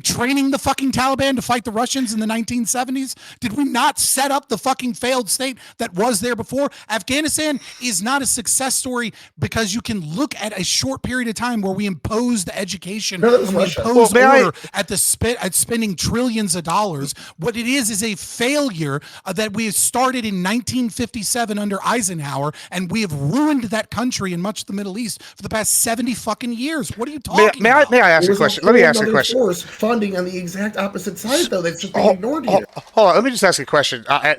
training the fucking Taliban to fight the Russians in the 1970s? Did we not set up the fucking failed state that was there before? Afghanistan is not a success story because you can look at a short period of time where we imposed education, No, that was and we Russia. imposed Well, order at spending trillions of dollars. What it is a failure that we started in 1957 under Eisenhower, and we have ruined that country and much of the Middle East for the past 70 fucking years. What are you talking about? May I ask a question? Let me ask a question. Force funding on the exact opposite side, though, that's just being ignored here. Hold on, let me just ask a question. I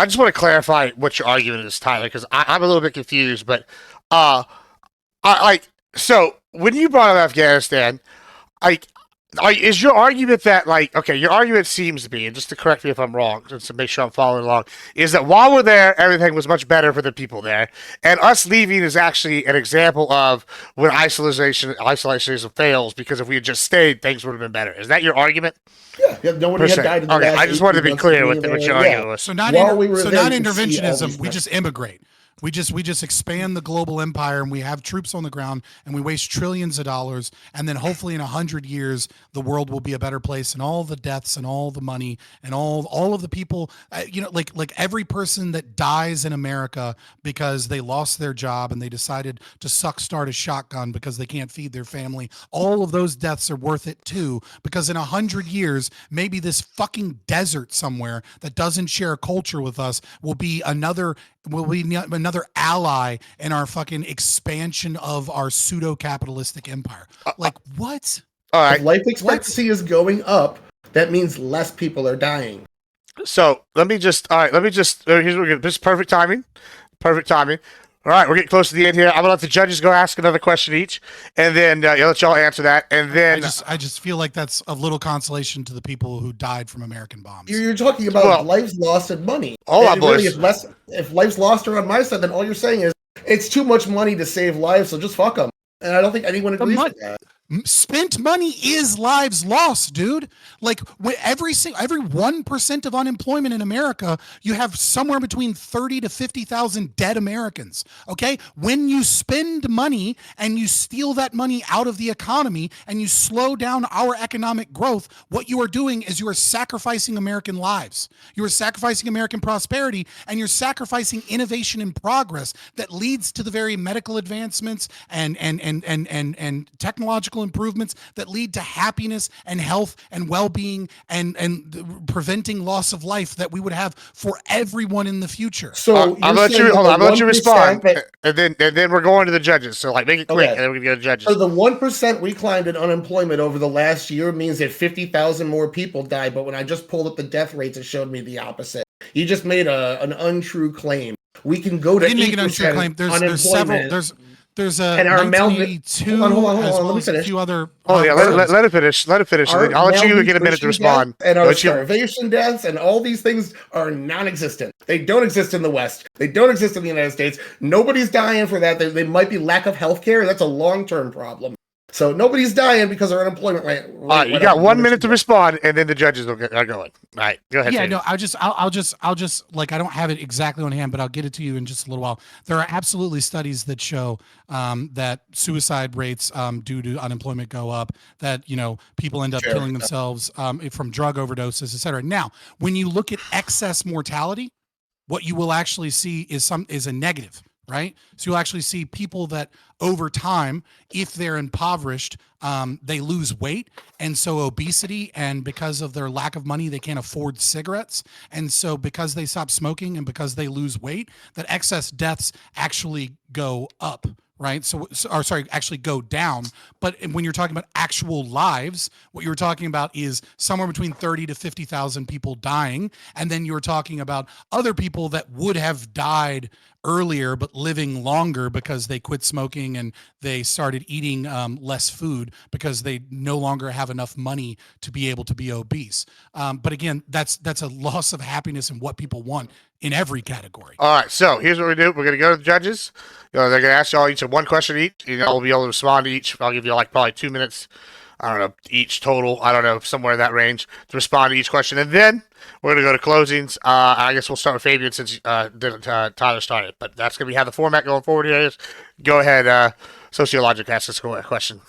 just want to clarify what your argument is, Tyler, because I'm a little bit confused. But so when you brought up Afghanistan, is your argument that, like, okay, your argument seems to be, and just to correct me if I'm wrong, just to make sure I'm following along, is that while we're there, everything was much better for the people there, and us leaving is actually an example of when isolation fails, because if we had just stayed, things would have been better. Is that your argument? Yeah, nobody had died in the Okay, last I just wanted to be 18 clear months with what being your there. argument was. So not While we were there, you could see all interventionism. these We just immigrate. We just expand the global empire, and we have troops on the ground, and we waste trillions of dollars, and then hopefully in 100 years the world will be a better place, and all the deaths and all the money and all of the people, like every person that dies in America because they lost their job and they decided to start a shotgun because they can't feed their family, all of those deaths are worth it too, because in 100 years maybe this fucking desert somewhere that doesn't share a culture with us will be another ally in our fucking expansion of our pseudo-capitalistic empire. Like, what? All right. If life expectancy is going up, that means less people are dying. So here's what we're gonna, this is perfect timing. Perfect timing. All right, we're getting close to the end here. I'm gonna let the judges go ask another question each, and then let y'all answer that. And then I just feel like that's of little consolation to the people who died from American bombs. You're talking about lives lost and money. Hold on, boys. Really, if lives lost are on my side, then all you're saying is it's too much money to save lives, so just fuck them. And I don't think anyone agrees with that. Spent money is lives lost, dude. Like every 1% of unemployment in America, you have somewhere between 30 to 50,000 dead Americans. Okay, when you spend money and you steal that money out of the economy and you slow down our economic growth, what you are doing is you are sacrificing American lives. You are sacrificing American prosperity, and you're sacrificing innovation and progress that leads to the very medical advancements and technological improvements that lead to happiness and health and well-being and preventing loss of life that we would have for everyone in the future. So I'm gonna let you respond, and then we're going to the judges. So make it quick, and then we can go to the judges. So the 1% we climbed in unemployment over the last year means that 50,000 more people died. But when I just pulled up the death rates, it showed me the opposite. You just made an untrue claim. We can go to 8% unemployment. There's a and our 1982 hold on, as well let me as a finish. few other. Let it finish. Let it finish. I'll let you get a minute to respond. And our starvation deaths and all these things are non-existent. They don't exist in the West. They don't exist in the United States. Nobody's dying for that. They might be lack of health care. That's a long-term problem. So nobody's dying because our unemployment rate. All right, you got 1 minute to respond, and then the judges are going. All right, go ahead. Yeah, no, I'll just like, I don't have it exactly on hand, but I'll get it to you in just a little while. There are absolutely studies that show that suicide rates due to unemployment go up. That people end up killing themselves from drug overdoses, et cetera. Now, when you look at excess mortality, what you will actually see is a negative. right? So you'll actually see people that over time, if they're impoverished, they lose weight. And so obesity, and because of their lack of money, they can't afford cigarettes. And so because they stop smoking and because they lose weight, that excess deaths actually go up. Right. Actually go down. But when you're talking about actual lives, what you're talking about is somewhere between 30 to 50,000 people dying. And then you're talking about other people that would have died earlier, but living longer because they quit smoking and they started eating less food because they no longer have enough money to be able to be obese. But again, that's a loss of happiness in what people want in every category. All right, so here's what we do. We're going to go to the judges. They're going to ask y'all each one question each. We'll be able to respond to each. I'll give you probably 2 minutes. I don't know, each total. I don't know, somewhere in that range to respond to each question. And then we're going to go to closings. I guess we'll start with Fabian since Tyler started. But that's going to be how the format going forward here is. Go ahead, Sociologic, ask us a question.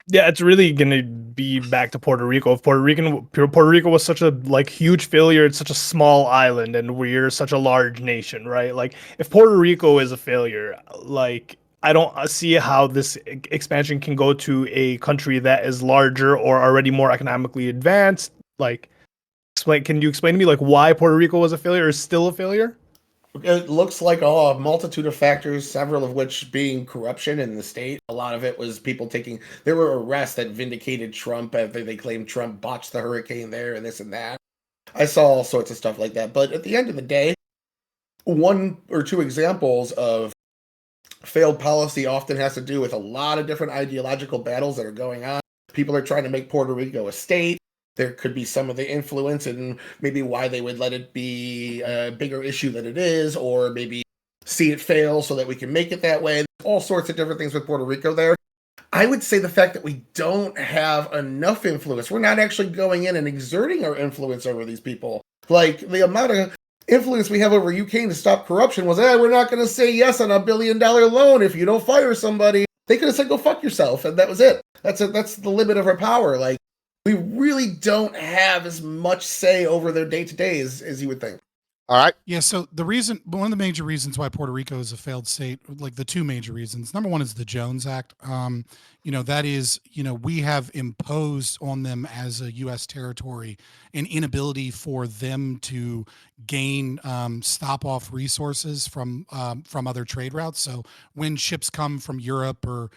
Yeah, it's really gonna be back to Puerto Rico. If Puerto Rico was such a huge failure, it's such a small island, and we're such a large nation, right? Like, if Puerto Rico is a failure, I don't see how this expansion can go to a country that is larger or already more economically advanced. Can you explain to me why Puerto Rico was a failure or is still a failure? It looks like a multitude of factors, several of which being corruption in the state. A lot of it was people there were arrests that vindicated Trump after they claimed Trump botched the hurricane there and this and that. I saw all sorts of stuff like that. But at the end of the day, one or two examples of failed policy often has to do with a lot of different ideological battles that are going on. People are trying to make Puerto Rico a state. There could be some of the influence and maybe why they would let it be a bigger issue than it is, or maybe see it fail so that we can make it that way. All sorts of different things with Puerto Rico there. I would say the fact that we don't have enough influence, we're not actually going in and exerting our influence over these people. Like, the amount of influence we have over UK to stop corruption was, we're not going to say yes on $1 billion loan if you don't fire somebody. They could have said, go fuck yourself, and that was it. That's the limit of our power. Like, we really don't have as much say over their day-to-day as you would think. All right. Yeah, so one of the major reasons why Puerto Rico is a failed state, like the two major reasons. Number one is the Jones Act. That is, we have imposed on them as a U.S. territory an inability for them to gain stop-off resources from other trade routes. So when ships come from Europe or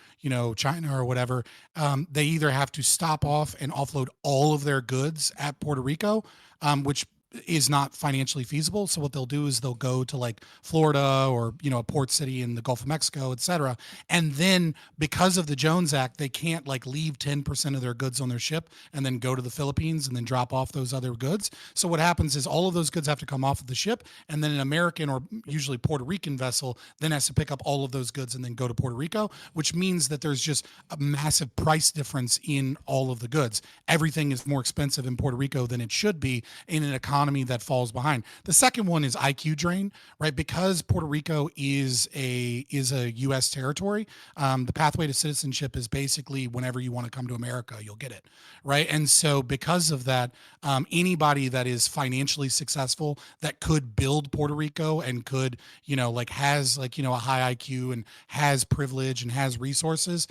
China or whatever, they either have to stop off and offload all of their goods at Puerto Rico, which is not financially feasible. So what they'll do is they'll go to like Florida or, a port city in the Gulf of Mexico, et cetera. And then because of the Jones Act, they can't leave 10% of their goods on their ship and then go to the Philippines and then drop off those other goods. So what happens is all of those goods have to come off of the ship, and then an American or usually Puerto Rican vessel then has to pick up all of those goods and then go to Puerto Rico, which means that there's just a massive price difference in all of the goods. Everything is more expensive in Puerto Rico than it should be in an economy that falls behind. The second one is IQ drain, right? Because Puerto Rico is a U.S. territory. The pathway to citizenship is basically whenever you want to come to America, you'll get it, right? And so because of that, anybody that is financially successful that could build Puerto Rico and could, has a high IQ and has privilege and has resources,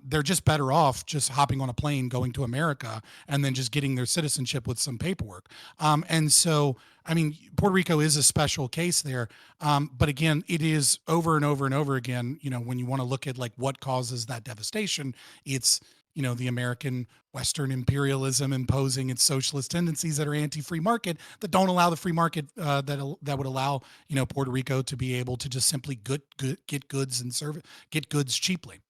they're just better off just hopping on a plane, going to America, and then just getting their citizenship with some paperwork. And so, Puerto Rico is a special case there. But again, it is over and over and over again, when you want to look at what causes that devastation, it's, the American Western imperialism imposing its socialist tendencies that are anti-free market, that don't allow the free market that would allow, Puerto Rico to be able to just simply get goods and get goods cheaply.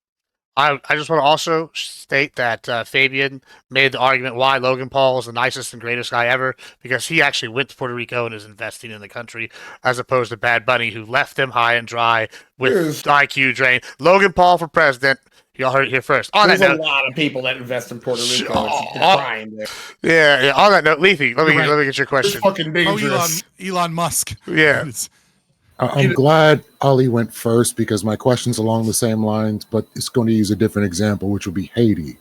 I just want to also state that Fabian made the argument why Logan Paul is the nicest and greatest guy ever, because he actually went to Puerto Rico and is investing in the country, as opposed to Bad Bunny, who left them high and dry with IQ drain. Logan Paul for president. Y'all heard it here first. There's a lot of people that invest in Puerto Rico. It's a crime there. Yeah. On that note, Lethe, let me get your question. It's fucking dangerous. Elon Musk. Yeah. I'm glad Ali went first because my question's along the same lines, but it's going to use a different example, which would be Haiti.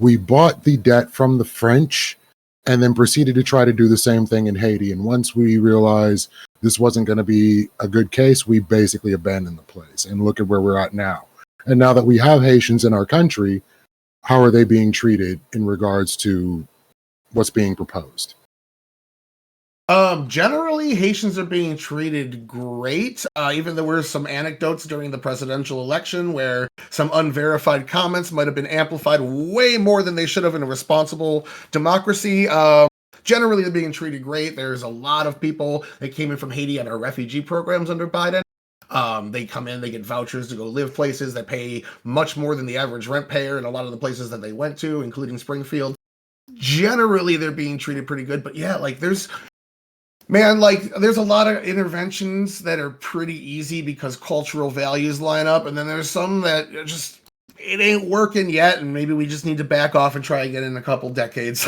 We bought the debt from the French and then proceeded to try to do the same thing in Haiti. And once we realized this wasn't going to be a good case, we basically abandoned the place. And look at where we're at now. And now that we have Haitians in our country, how are they being treated in regards to what's being proposed? Generally, Haitians are being treated great, even there were some anecdotes during the presidential election where some unverified comments might have been amplified way more than they should have in a responsible democracy. Generally, they're being treated great. There's a lot of people that came in from Haiti on our refugee programs under Biden. They come in, they get vouchers to go live places that pay much more than the average rent payer in a lot of the places that they went to, including Springfield. Generally, they're being treated pretty good, but yeah, like there's a lot of interventions that are pretty easy because cultural values line up, and then there's some that just it ain't working yet, and maybe we just need to back off and try again in a couple decades.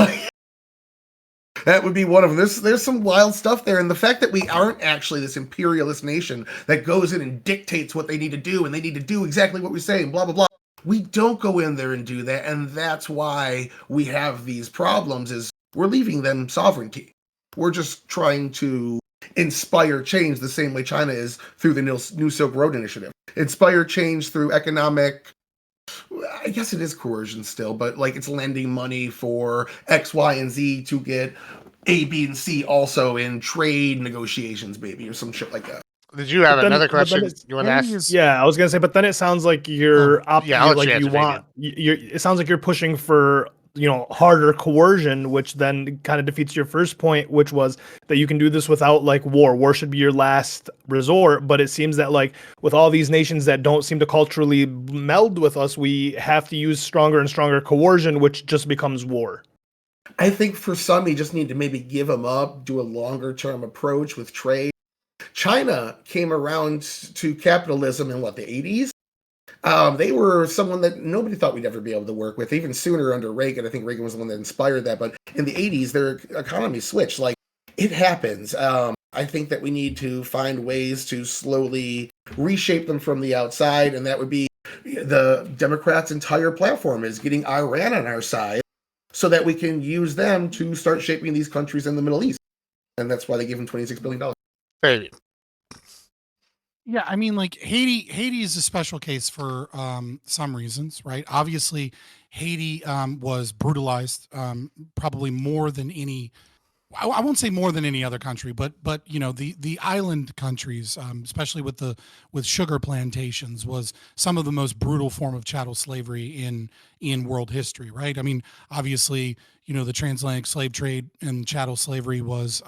That would be one of them. There's some wild stuff there, and the fact that we aren't actually this imperialist nation that goes in and dictates what they need to do, and they need to do exactly what we say, and blah blah blah. We don't go in there and do that, and that's why we have these problems. Is we're leaving them sovereignty. We're just trying to inspire change the same way China is through the New Silk Road Initiative. Inspire change through economic, I guess it is coercion still, but like it's lending money for X, Y, and Z to get A, B, and C also in trade negotiations, maybe, or some shit like that. Did you have another question you want to ask? Yeah, I was gonna say, but then it sounds like you're it sounds like you're pushing for harder coercion, which then kind of defeats your first point, which was that you can do this without like war. War should be your last resort, but it seems that like with all these nations that don't seem to culturally meld with us, we have to use stronger and stronger coercion, which just becomes war. I think for some, you just need to maybe give them up, do a longer term approach with trade. China came around to capitalism in the 80s. They were someone that nobody thought we'd ever be able to work with, even sooner under Reagan. I think Reagan was the one that inspired that. But in the 80s, their economy switched. Like, it happens. I think that we need to find ways to slowly reshape them from the outside. And that would be the Democrats' entire platform is getting Iran on our side so that we can use them to start shaping these countries in the Middle East. And that's why they gave them $26 billion. Hey. Yeah, I mean, like Haiti is a special case for some reasons, right? Obviously, Haiti was brutalized probably more than any. I won't say more than any other country, but the island countries, especially with sugar plantations, was some of the most brutal form of chattel slavery in world history, right? I mean, obviously, the transatlantic slave trade and chattel slavery was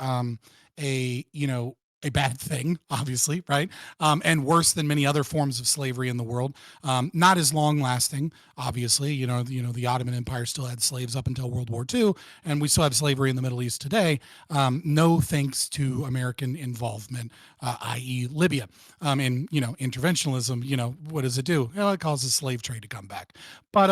a bad thing, obviously, right? And worse than many other forms of slavery in the world. Not as long lasting, obviously. The Ottoman Empire still had slaves up until World War II, and we still have slavery in the Middle East today. No thanks to American involvement, i.e., Libya. And interventionism. What does it do? It causes slave trade to come back. But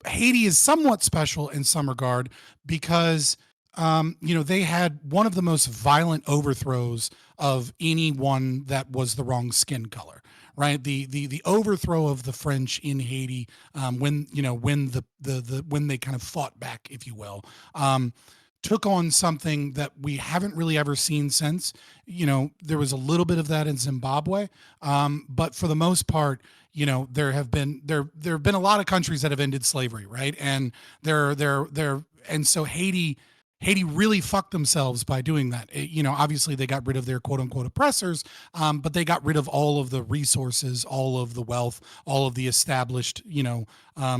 Haiti is somewhat special in some regard because they had one of the most violent overthrows of anyone that was the wrong skin color, right? The overthrow of the French in Haiti, when they kind of fought back, if you will, took on something that we haven't really ever seen since. There was a little bit of that in Zimbabwe, but for the most part, there have been a lot of countries that have ended slavery, right? And and so Haiti really fucked themselves by doing that. Obviously they got rid of their quote unquote oppressors, but they got rid of all of the resources, all of the wealth, all of the established,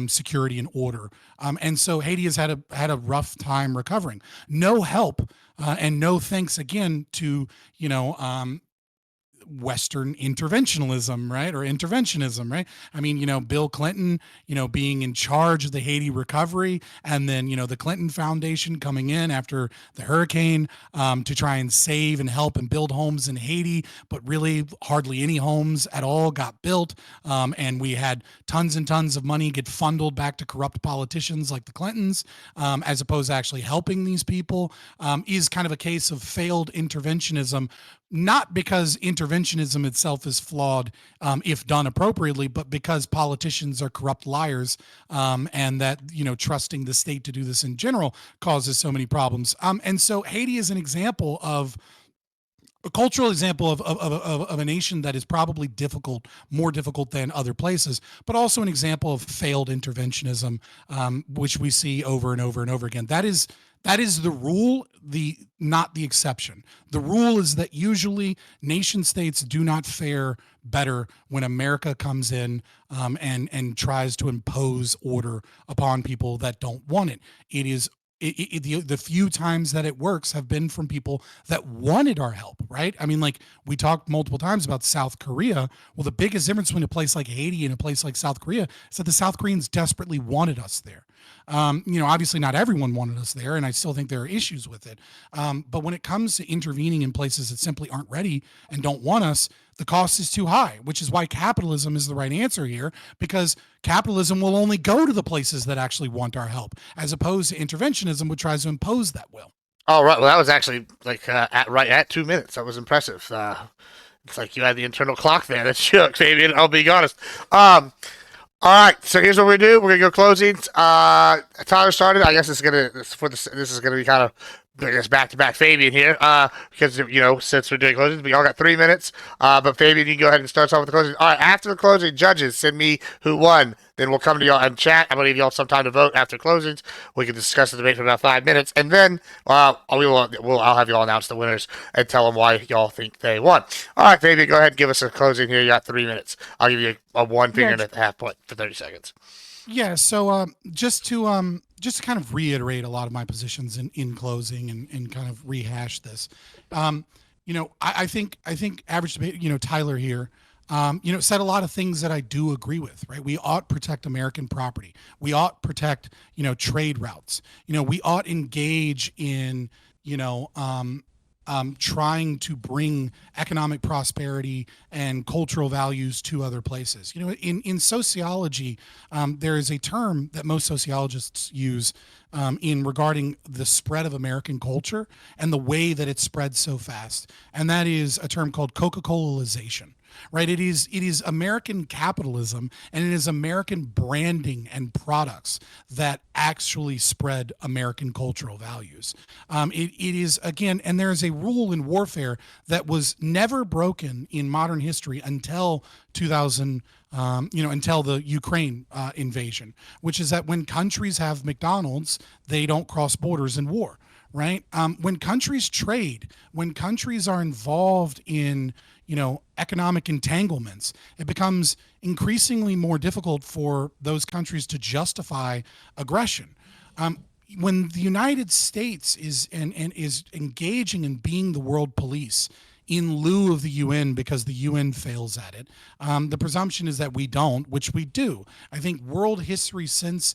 security and order. And so Haiti has had a rough time recovering. No help, and no thanks again to, Western interventionism, right? Or interventionism, right? I mean, Bill Clinton, being in charge of the Haiti recovery, and then, the Clinton Foundation coming in after the hurricane to try and save and help and build homes in Haiti, but really hardly any homes at all got built. And we had tons and tons of money get funneled back to corrupt politicians like the Clintons, as opposed to actually helping these people, is kind of a case of failed interventionism. Not because interventionism itself is flawed if done appropriately, but because politicians are corrupt liars, and that, trusting the state to do this in general causes so many problems. And so Haiti is an example of a cultural example of a nation that is probably more difficult than other places, but also an example of failed interventionism, which we see over and over and over again. That is the rule, not the exception. The rule is that usually nation states do not fare better when America comes in and tries to impose order upon people that don't want it. It is the few times that it works have been from people that wanted our help, right? I mean, like we talked multiple times about South Korea. Well, the biggest difference between a place like Haiti and a place like South Korea is that the South Koreans desperately wanted us there. Obviously not everyone wanted us there, and I still think there are issues with it. But when it comes to intervening in places that simply aren't ready and don't want us, the cost is too high, which is why capitalism is the right answer here, because capitalism will only go to the places that actually want our help, as opposed to interventionism, which tries to impose that will. Oh, right. Well, that was actually like at 2 minutes. That was impressive. It's like you had the internal clock there. That shook, Fabian. I'll be honest. All right, so here's what we do. We're gonna go closings. Tyler started. I guess this is gonna be kind of, I guess, back to back Fabian here. Because since we're doing closings, we all got 3 minutes. But Fabian, you can go ahead and start off with the closing. All right, after the closing, judges send me who won. Then we'll come to y'all and chat. I'm gonna give y'all some time to vote after closings. We can discuss the debate for about 5 minutes, and then I'll have y'all announce the winners and tell them why y'all think they won. All right, Fabian, go ahead and give us a closing here. You got 3 minutes. I'll give you a 1 finger and a half point for 30 seconds. Yeah. So just to kind of reiterate a lot of my positions in closing and kind of rehash this, I think average debate, Tyler here, said a lot of things that I do agree with, right? We ought protect American property. We ought protect, trade routes. We ought engage in, trying to bring economic prosperity and cultural values to other places. In sociology, there is a term that most sociologists use in regarding the spread of American culture and the way that it spreads so fast, and that is a term called Coca-Colaization. Right, it is American capitalism, and it is American branding and products that actually spread American cultural values. It is, again, and there is a rule in warfare that was never broken in modern history until 2000. Until the Ukraine invasion, which is that when countries have McDonald's, they don't cross borders in war. Right? When countries trade, when countries are involved in economic entanglements, it becomes increasingly more difficult for those countries to justify aggression. When the United States is engaging in being the world police in lieu of the UN because the UN fails at it, the presumption is that we don't, which we do. I think world history since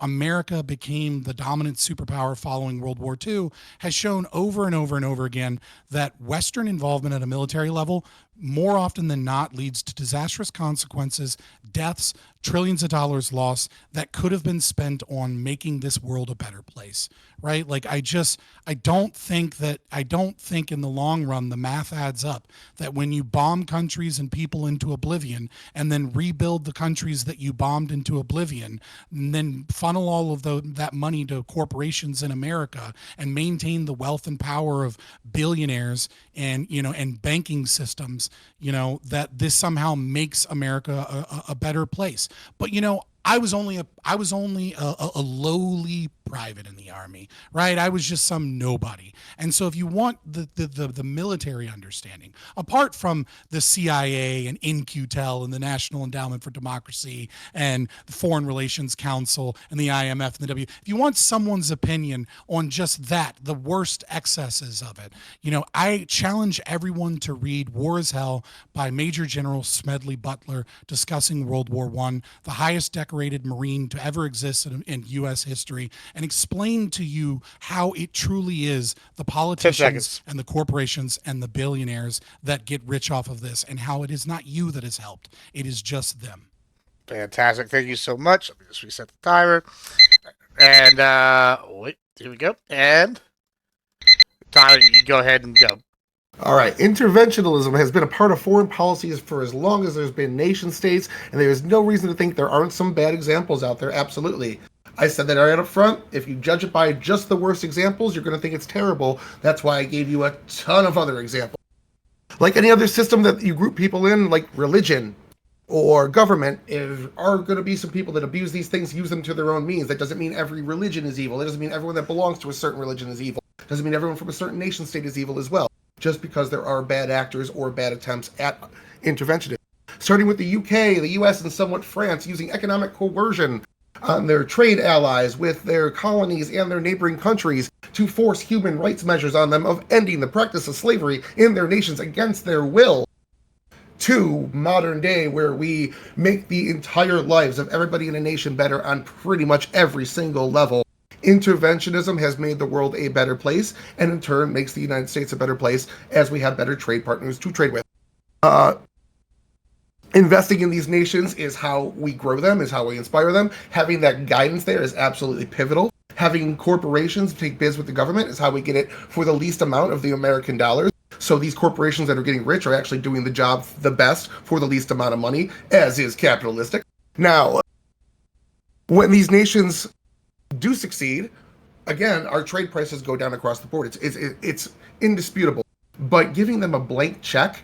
America became the dominant superpower following World War II has shown over and over and over again that Western involvement at a military level more often than not leads to disastrous consequences, deaths, trillions of dollars lost that could have been spent on making this world a better place, right? Like I don't think in the long run the math adds up that when you bomb countries and people into oblivion and then rebuild the countries that you bombed into oblivion and then funnel all of that money to corporations in America and maintain the wealth and power of billionaires and banking systems, that this somehow makes America a better place. But I was only a lowly private in the Army, right? I was just some nobody. And so if you want the military understanding, apart from the CIA and InQtel and the National Endowment for Democracy and the Foreign Relations Council and the IMF and the if you want someone's opinion on just that, the worst excesses of it, I challenge everyone to read War is Hell by Major General Smedley Butler discussing World War I, the highest decorated Marine to ever exist in U.S. history, and explain to you how it truly is the politicians and the corporations and the billionaires that get rich off of this, and how it is not you that is helped. It is just them. Fantastic. Thank you so much. Let me just reset the timer. And wait, here we go. And Tyler, you go ahead and go. All right. Interventionism has been a part of foreign policies for as long as there's been nation states, and there is no reason to think there aren't some bad examples out there. Absolutely. I said that right up front. If you judge it by just the worst examples, you're going to think it's terrible. That's why I gave you a ton of other examples. Like any other system that you group people in, like religion or government, are going to be some people that abuse these things, use them to their own means. That doesn't mean every religion is evil. It doesn't mean everyone that belongs to a certain religion is evil. It doesn't mean everyone from a certain nation state is evil as well. Just because there are bad actors or bad attempts at interventionism. Starting with the UK, the US, and somewhat France, using economic coercion on their trade allies with their colonies and their neighboring countries to force human rights measures on them of ending the practice of slavery in their nations against their will, to modern day where we make the entire lives of everybody in a nation better on pretty much every single level. Interventionism has made the world a better place, and in turn makes the United States a better place as we have better trade partners to trade with. Investing in these nations is how we grow them, is how we inspire them. Having that guidance there is absolutely pivotal. Having corporations take bids with the government is how we get it for the least amount of the American dollars. So these corporations that are getting rich are actually doing the job the best for the least amount of money, as is capitalistic. Now, when these nations do succeed, again, our trade prices go down across the board. It's indisputable. But giving them a blank check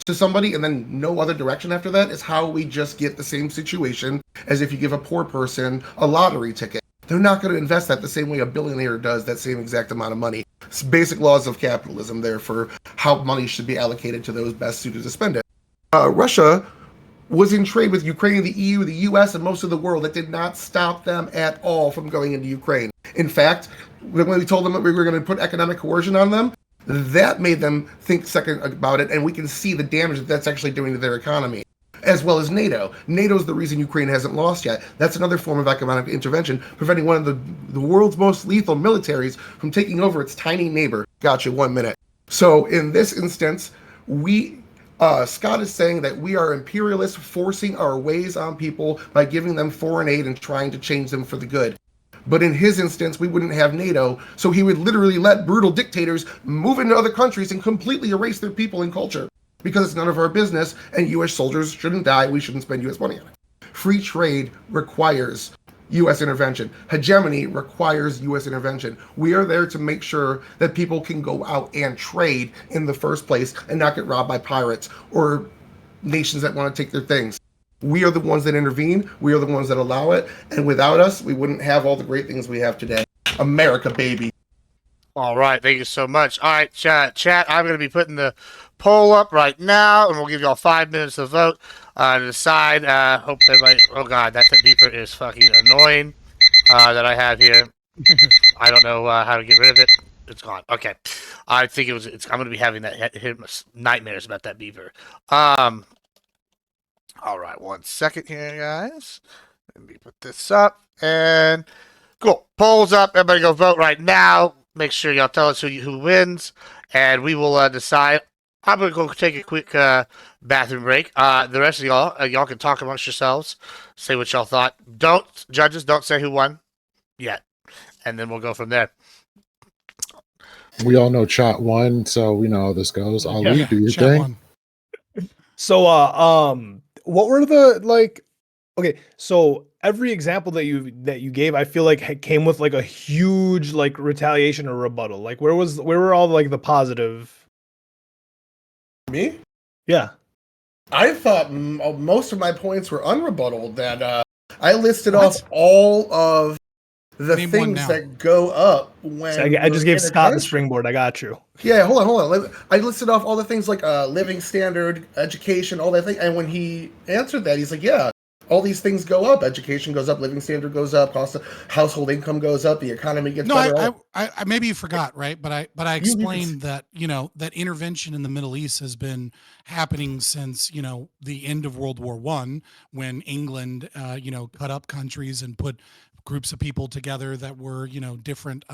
to somebody and then no other direction after that is how we just get the same situation as if you give a poor person a lottery ticket. They're not going to invest that the same way a billionaire does that same exact amount of money. It's basic laws of capitalism there for how money should be allocated to those best suited to spend it. Russia was in trade with Ukraine, the EU, the US, and most of the world. That did not stop them at all from going into Ukraine. In fact, when we told them that we were going to put economic coercion on them, that made them think second about it, and we can see the damage that that's actually doing to their economy, as well as NATO. NATO's the reason Ukraine hasn't lost yet. That's another form of economic intervention, preventing one of the world's most lethal militaries from taking over its tiny neighbor. Gotcha, 1 minute. So in this instance, Scott is saying that we are imperialists forcing our ways on people by giving them foreign aid and trying to change them for the good. But in his instance, we wouldn't have NATO, so he would literally let brutal dictators move into other countries and completely erase their people and culture. Because it's none of our business, and U.S. soldiers shouldn't die, we shouldn't spend U.S. money on it. Free trade requires U.S. intervention. Hegemony requires U.S. intervention. We are there to make sure that people can go out and trade in the first place and not get robbed by pirates or nations that want to take their things. We are the ones that intervene. We are the ones that allow it. And without us, we wouldn't have all the great things we have today. America, baby. All right. Thank you so much. All right, chat. I'm going to be putting the poll up right now, and we'll give you all 5 minutes to vote to decide. Hope everybody. Oh, God, that beeper is fucking annoying that I have here. I don't know how to get rid of it. It's gone. Okay. I think I'm going to be having nightmares about that beeper. All right, 1 second here, guys. Let me put this up, and cool. Polls up. Everybody go vote right now. Make sure y'all tell us who wins, and we will decide. I'm going to go take a quick bathroom break. The rest of y'all can talk amongst yourselves, say what y'all thought. Judges, don't say who won yet, and then we'll go from there. We all know Chat won, so we know how this goes. Ali, do your thing. Won. So, what were the okay, so every example that you gave, I feel like came with like a huge like retaliation or rebuttal. Like where were all like the positive? Me? Yeah. I thought most of my points were unrebutted. That I listed off all of the Name one things now. that go up when So I just gave in a Scott the country. springboard. I got you. Yeah, hold on. I listed off all the things like living standard, education, all that thing. And when he answered that, he's like, yeah, all these things go up. Education goes up, living standard goes up, cost of household income goes up, the economy gets better. I maybe you forgot, right? But I explained that, that intervention in the Middle East has been happening since, the end of World War I, when England, cut up countries and put groups of people together that were, different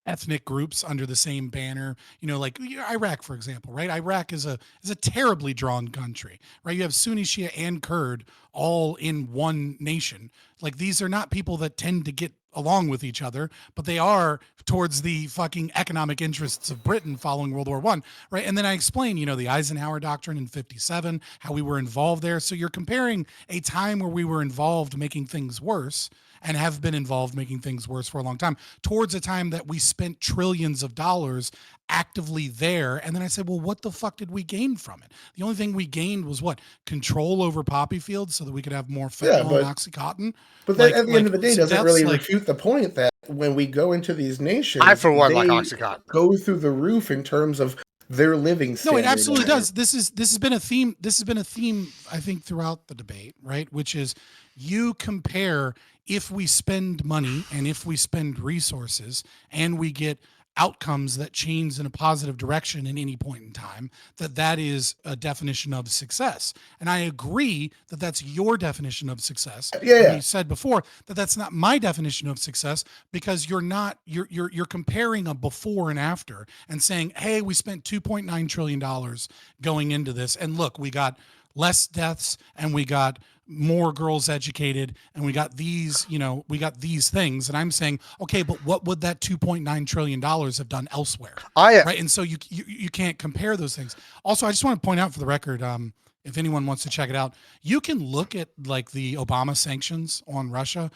ethnic groups under the same banner, like Iraq, for example, right? Iraq is a terribly drawn country, right? You have Sunni, Shia, and Kurd all in one nation. Like, these are not people that tend to get along with each other, but they are towards the fucking economic interests of Britain following World War I, right? And then I explain, the Eisenhower Doctrine in 57, how we were involved there. So you're comparing a time where we were involved making things worse and have been involved making things worse for a long time towards a time that we spent trillions of dollars actively there. And then I said, well, what the fuck did we gain from it? The only thing we gained was what? Control over poppy fields so that we could have more fentanyl and Oxycontin. But that, at the end of the day, doesn't really refute the point that when we go into these nations, I, for one, like Oxycontin. Go through the roof in terms of their living standard. No, it absolutely does. This has been a theme. This has been a theme, I think, throughout the debate, right? Which is you compare if we spend money and if we spend resources and we get outcomes that change in a positive direction in any point in time, that is a definition of success. And I agree that that's your definition of success. Yeah. You said before that that's not my definition of success, because you're comparing a before and after and saying, hey, we spent $2.9 trillion going into this, and look, we got less deaths and we got more girls educated and we got these, we got these things. And I'm saying, okay, but what would that $2.9 trillion have done elsewhere? Right. And so you can't compare those things. Also, I just want to point out for the record, if anyone wants to check it out, you can look at like the Obama sanctions on Russia.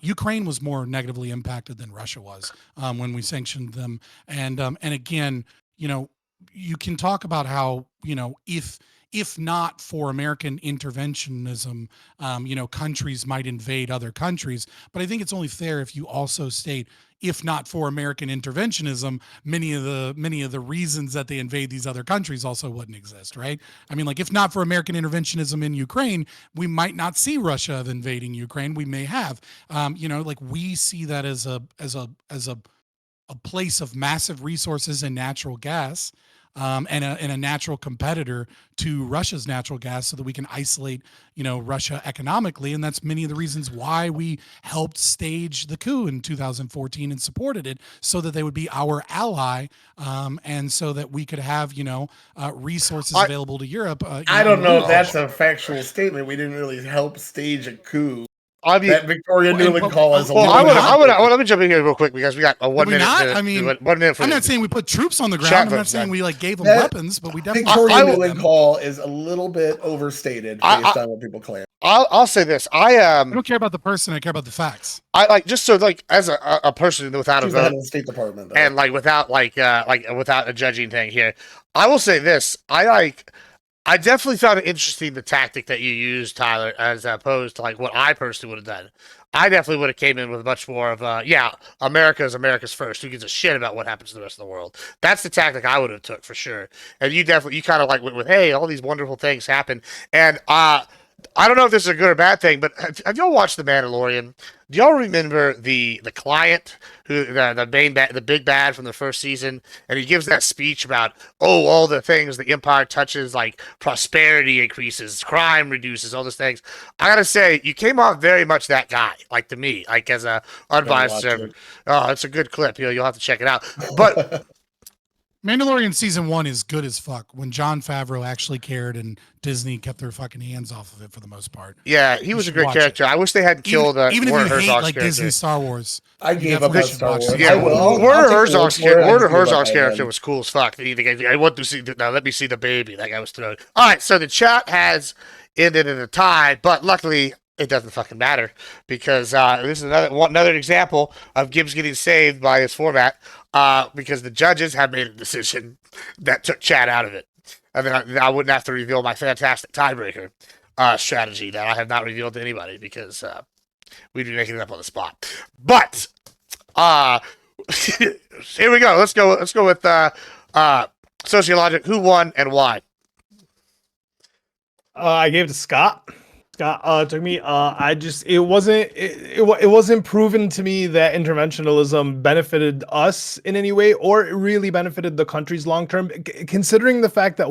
Ukraine was more negatively impacted than Russia was when we sanctioned them. And again, you can talk about how, if not for American interventionism, countries might invade other countries. But I think it's only fair if you also state, if not for American interventionism, many of the reasons that they invade these other countries also wouldn't exist, right? I mean, like, if not for American interventionism in Ukraine, we might not see Russia invading Ukraine. We may have, we see that as a place of massive resources and natural gas. And a natural competitor to Russia's natural gas, so that we can isolate, Russia economically. And that's many of the reasons why we helped stage the coup in 2014 and supported it, so that they would be our ally, and so that we could have, resources available to Europe. I don't know if that's a factual statement. We didn't really help stage a coup. I mean, that Victoria Nuland call is a let me jump in here real quick, because we got a 1 minute. I mean, 1 minute. I'm not saying we put troops on the ground. I'm not saying we gave them weapons, but we definitely. Victoria Nuland call is a little bit overstated based on what people claim. I'll say this. I don't care about the person. I care about the facts. I as a person without a vote, the head of the State Department, though. And without without a judging thing here, I will say this. I definitely found it interesting, the tactic that you used, Tyler, as opposed to what I personally would have done. I definitely would have came in with much more of America is America's first. Who gives a shit about what happens to the rest of the world? That's the tactic I would have took for sure. And you kind of went with, hey, all these wonderful things happen. And I don't know if this is a good or bad thing, but have y'all watched The Mandalorian? Do y'all remember the client, who the big bad from the first season, and he gives that speech about all the things the Empire touches, like prosperity increases, crime reduces, all those things. I gotta say, you came off very much that guy, to me, as a unbiased observer. Oh, it's a good clip. You'll have to check it out. But Mandalorian season 1 is good as fuck, when Jon Favreau actually cared and Disney kept their fucking hands off of it for the most part. Yeah, he was a great character. I wish they hadn't killed even if you hate character. Disney Star Wars. I gave up on Star Wars. Yeah, Werner Herzog's character was cool as fuck. I want to see. Now let me see the baby. That guy was throwing. All right, so the chat has ended in a tie, but luckily it doesn't fucking matter, because this is another example of Gibbs getting saved by his format, because the judges have made a decision that took chat out of it. And then I wouldn't have to reveal my fantastic tiebreaker strategy that I have not revealed to anybody, because we'd be making it up on the spot. But here we go. Let's go with Sociologic. Who won and why? I gave it to Scott. Scott took me. It wasn't proven to me that interventionalism benefited us in any way, or it really benefited the countries long term. Considering the fact that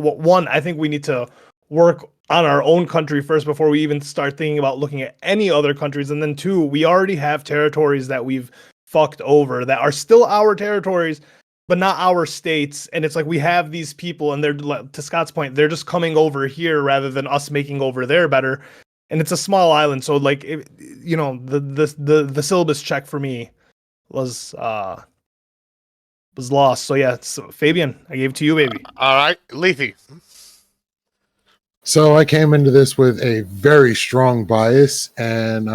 I think we need to work on our own country first before we even start thinking about looking at any other countries, and then 2, we already have territories that we've fucked over that are still our territories, but not our states. And it's we have these people, and they're, to Scott's point, they're just coming over here rather than us making over there better. and it's a small island, so like the syllabus check for me was lost. So yeah, so Fabian, I gave it to you, baby. All right, Lethe. So I came into this with a very strong bias, and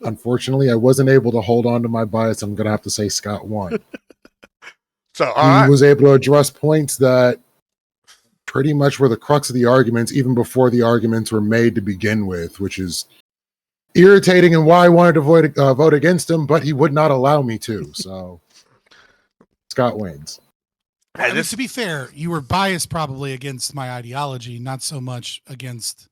unfortunately, I wasn't able to hold on to my bias. I'm going to have to say Scott won. So, He all right. was able to address points that pretty much were the crux of the arguments, even before the arguments were made to begin with, which is irritating and why I wanted to vote against him, but he would not allow me to. So Scott wins. Hey, I mean, to be fair, you were biased probably against my ideology, not so much against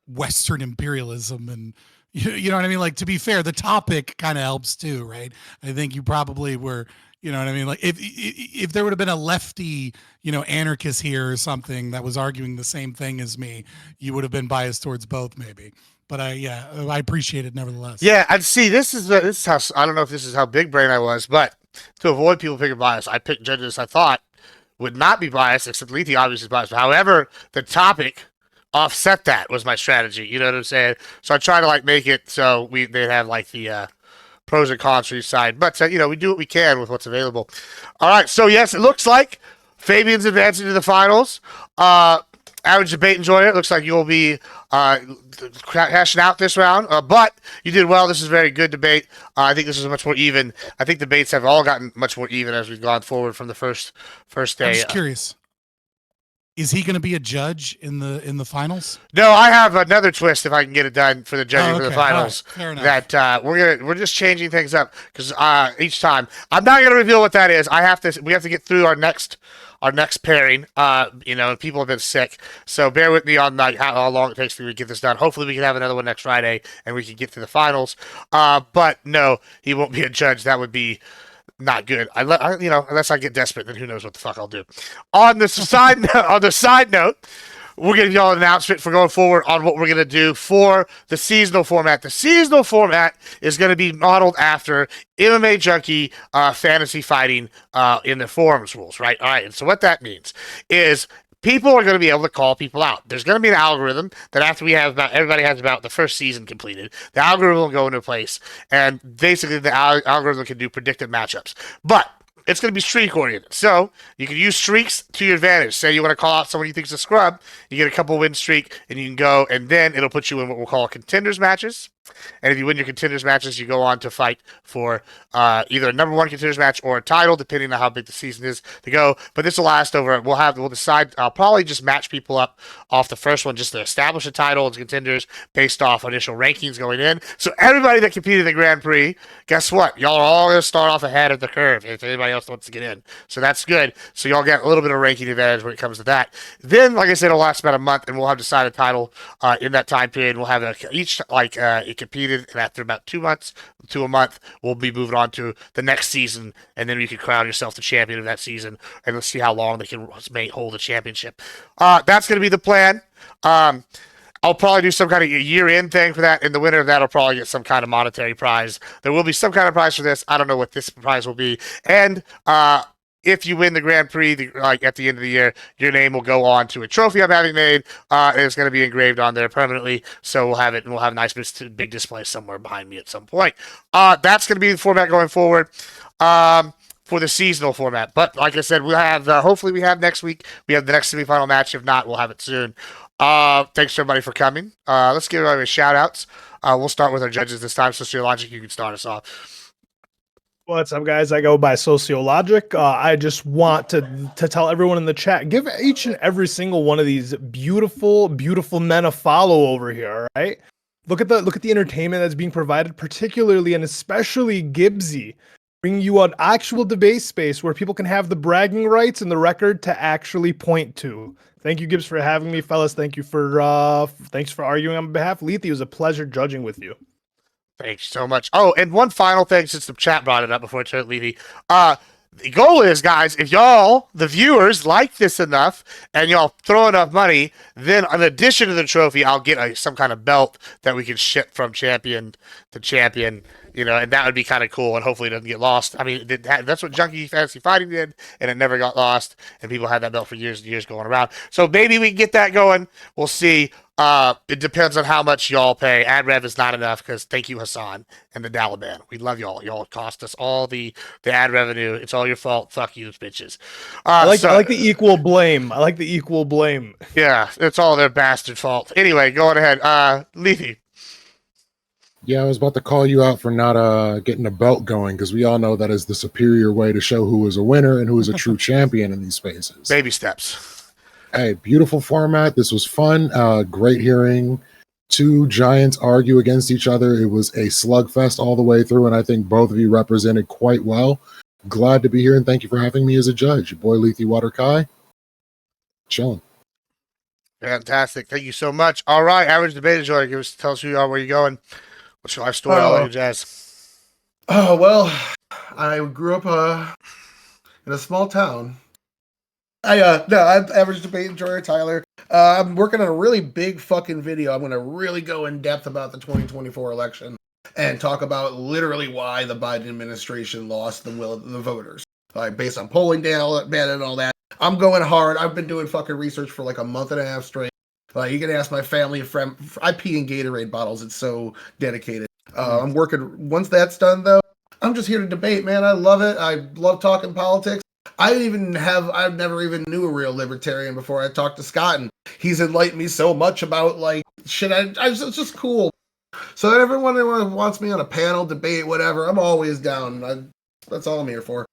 Western imperialism. And you know what I mean? Like, to be fair, the topic kind of helps too, right? I think you probably were, you know what I mean? Like, if there would have been a lefty, anarchist here or something that was arguing the same thing as me, you would have been biased towards both, maybe. But I appreciate it nevertheless. Yeah, and see, this is how, I don't know if this is how big brain I was, but to avoid people picking bias, I picked judges I thought would not be biased, except Lethe obviously is biased. However, the topic offset that was my strategy. You know what I'm saying? So I try to like make it so they'd have like the pros and cons for each side. But we do what we can with what's available. All right, so yes, it looks like Fabian's advancing to the finals. Average debate enjoyer, it looks like you'll be hashing out this round, but you did well. This is a very good debate. I think this is much more even. I think debates have all gotten much more even as we've gone forward from the first day. I'm just curious. Is he going to be a judge in the finals? No, I have another twist if I can get it done for the judging for the finals. Right. Fair enough. That we're just changing things up because each time I'm not going to reveal what that is. We have to get through our next pairing. People have been sick, so bear with me on how long it takes for me to get this done. Hopefully, we can have another one next Friday and we can get to the finals. But no, he won't be a judge. That would be not good. Unless I get desperate, then who knows what the fuck I'll do. On the side note, we're gonna give y'all an announcement for going forward on what we're gonna do for the seasonal format. The seasonal format is gonna be modeled after MMA Junkie fantasy fighting in the forums rules, right? All right. And so what that means is people are going to be able to call people out. There's going to be an algorithm that after everybody has about the first season completed, the algorithm will go into place, and basically the algorithm can do predicted matchups. But it's going to be streak oriented. So you can use streaks to your advantage. Say you want to call out someone you think is a scrub, you get a couple win streak, and you can go, and then it'll put you in what we'll call contenders matches. And if you win your contenders matches, you go on to fight for either a number one contenders match or a title, depending on how big the season is to go. But this will last over. We'll decide. I'll probably just match people up off the first one just to establish a title as contenders based off initial rankings going in. So everybody that competed in the Grand Prix, guess what? Y'all are all going to start off ahead of the curve if anybody else wants to get in. So that's good. So y'all get a little bit of ranking advantage when it comes to that. Then, like I said, it'll last about a month, and we'll have decided title in that time period. We'll have each competed, and after about 2 months to a month, we'll be moving on to the next season, and then you can crown yourself the champion of that season, and let's see how long they can hold the championship. That's going to be the plan. I'll probably do some kind of year-end thing for that. In the winner of that, I'll probably get some kind of monetary prize. There will be some kind of prize for this. I don't know what this prize will be. And if you win the Grand Prix, at the end of the year, your name will go on to a trophy I'm having made, and it's going to be engraved on there permanently. So we'll have it, and we'll have a nice big display somewhere behind me at some point. That's going to be the format going forward for the seasonal format. But like I said, we'll have hopefully we have next week. We have the next semifinal match. If not, we'll have it soon. Thanks everybody for coming. Let's give everybody shout-outs. We'll start with our judges this time. Sociologic, you can start us off. What's up, guys? I go by Sociologic. I just want to tell everyone in the chat, give each and every single one of these beautiful men a follow over here. All right, look at the entertainment that's being provided, particularly and especially Gibbsy, bringing you an actual debate space where people can have the bragging rights and the record to actually point to. Thank you, Gibbs, for having me, fellas. Thanks for arguing on behalf. Lethe, it was a pleasure judging with you. Thanks so much. Oh, and one final thing, since the chat brought it up before I turn to Lethe. The goal is, guys, if y'all, the viewers, like this enough and y'all throw enough money, then in addition to the trophy, I'll get some kind of belt that we can ship from champion to champion, and that would be kind of cool, and hopefully it doesn't get lost. I mean, that's what Junkie Fantasy Fighting did, and it never got lost, and people had that belt for years and years going around. So maybe we can get that going. We'll see. It depends on how much y'all pay. Ad rev is not enough because thank you, Hassan and the Dalaban. We love y'all. Y'all cost us all the ad revenue. It's all your fault. Fuck you, bitches. I like the equal blame. I like the equal blame. Yeah, it's all their bastard fault. Anyway, go on ahead. Lethe. Yeah, I was about to call you out for not getting a belt going because we all know that is the superior way to show who is a winner and who is a true champion in these spaces. Baby steps. Hey, beautiful format. This was fun. Great hearing two giants argue against each other. It was a slugfest all the way through, and I think both of you represented quite well. Glad to be here, and thank you for having me as a judge. Your boy Lethe Waterkai. Chilling. Fantastic. Thank you so much. All right, average debate enjoyer. Tell us who you are, where you going. What's your life story? All that good jazz. Oh, well, I grew up in a small town. I'm average debate enjoyer, Tyler. I'm working on a really big fucking video. I'm going to really go in depth about the 2024 election and talk about literally why the Biden administration lost the will of the voters. Like, based on polling data and all that. I'm going hard. I've been doing fucking research for like a month and a half straight. Like, you can ask my family and friend. I pee in Gatorade bottles. It's so dedicated. I'm working. Once that's done, though, I'm just here to debate, man. I love it. I love talking politics. I never even knew a real libertarian before I talked to Scott, and he's enlightened me so much about like shit. It's just cool. So everyone who wants me on a panel, debate, whatever, I'm always down. That's all I'm here for.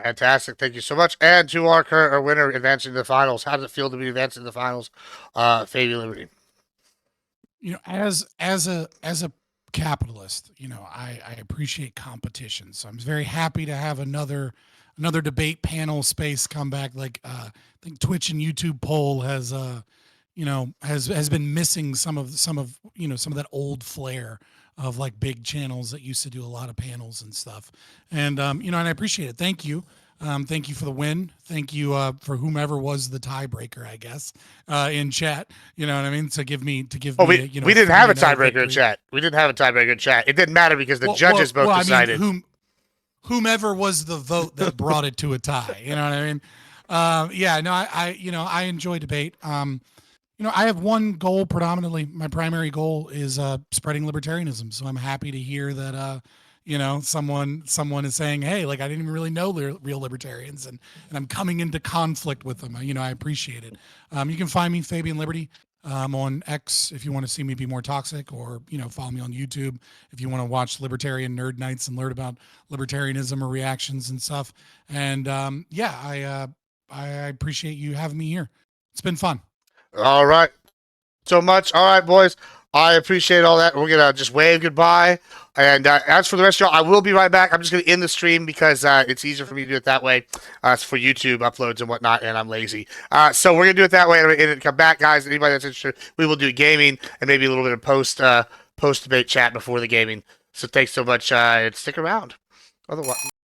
Fantastic. Thank you so much. And to our winner advancing to the finals. How does it feel to be advancing to the finals? Fabian Liberty. You know, as a capitalist, you know, I appreciate competition. So I'm very happy to have another debate panel space come back. Like I think Twitch and YouTube poll has has been missing some of that old flair of like big channels that used to do a lot of panels and stuff. And and I appreciate it. Thank you. Thank you for the win. Thank you for whomever was the tiebreaker, I guess, in chat. You know what I mean? To give me. We didn't have a tiebreaker in chat. We didn't have a tiebreaker in chat. It didn't matter because the judges both decided. I mean, whomever was the vote that brought it to a tie. You know what I mean? I enjoy debate. I have one goal predominantly. My primary goal is spreading libertarianism. So I'm happy to hear that someone is saying, hey, like I didn't even really know real libertarians, and I'm coming into conflict with them. I appreciate it. You can find me Fabian Liberty on X if you want to see me be more toxic, or follow me on YouTube if you want to watch libertarian nerd nights and learn about libertarianism or reactions and stuff. And I appreciate you having me here. It's been fun. All right. So much. All right, boys. I appreciate all that. We're going to just wave goodbye. And as for the rest of y'all, I will be right back. I'm just going to end the stream because it's easier for me to do it that way. It's for YouTube uploads and whatnot, and I'm lazy. So we're going to do it that way and come back, guys. Anybody that's interested, we will do gaming and maybe a little bit of post-debate chat before the gaming. So thanks so much, and stick around. Otherwise.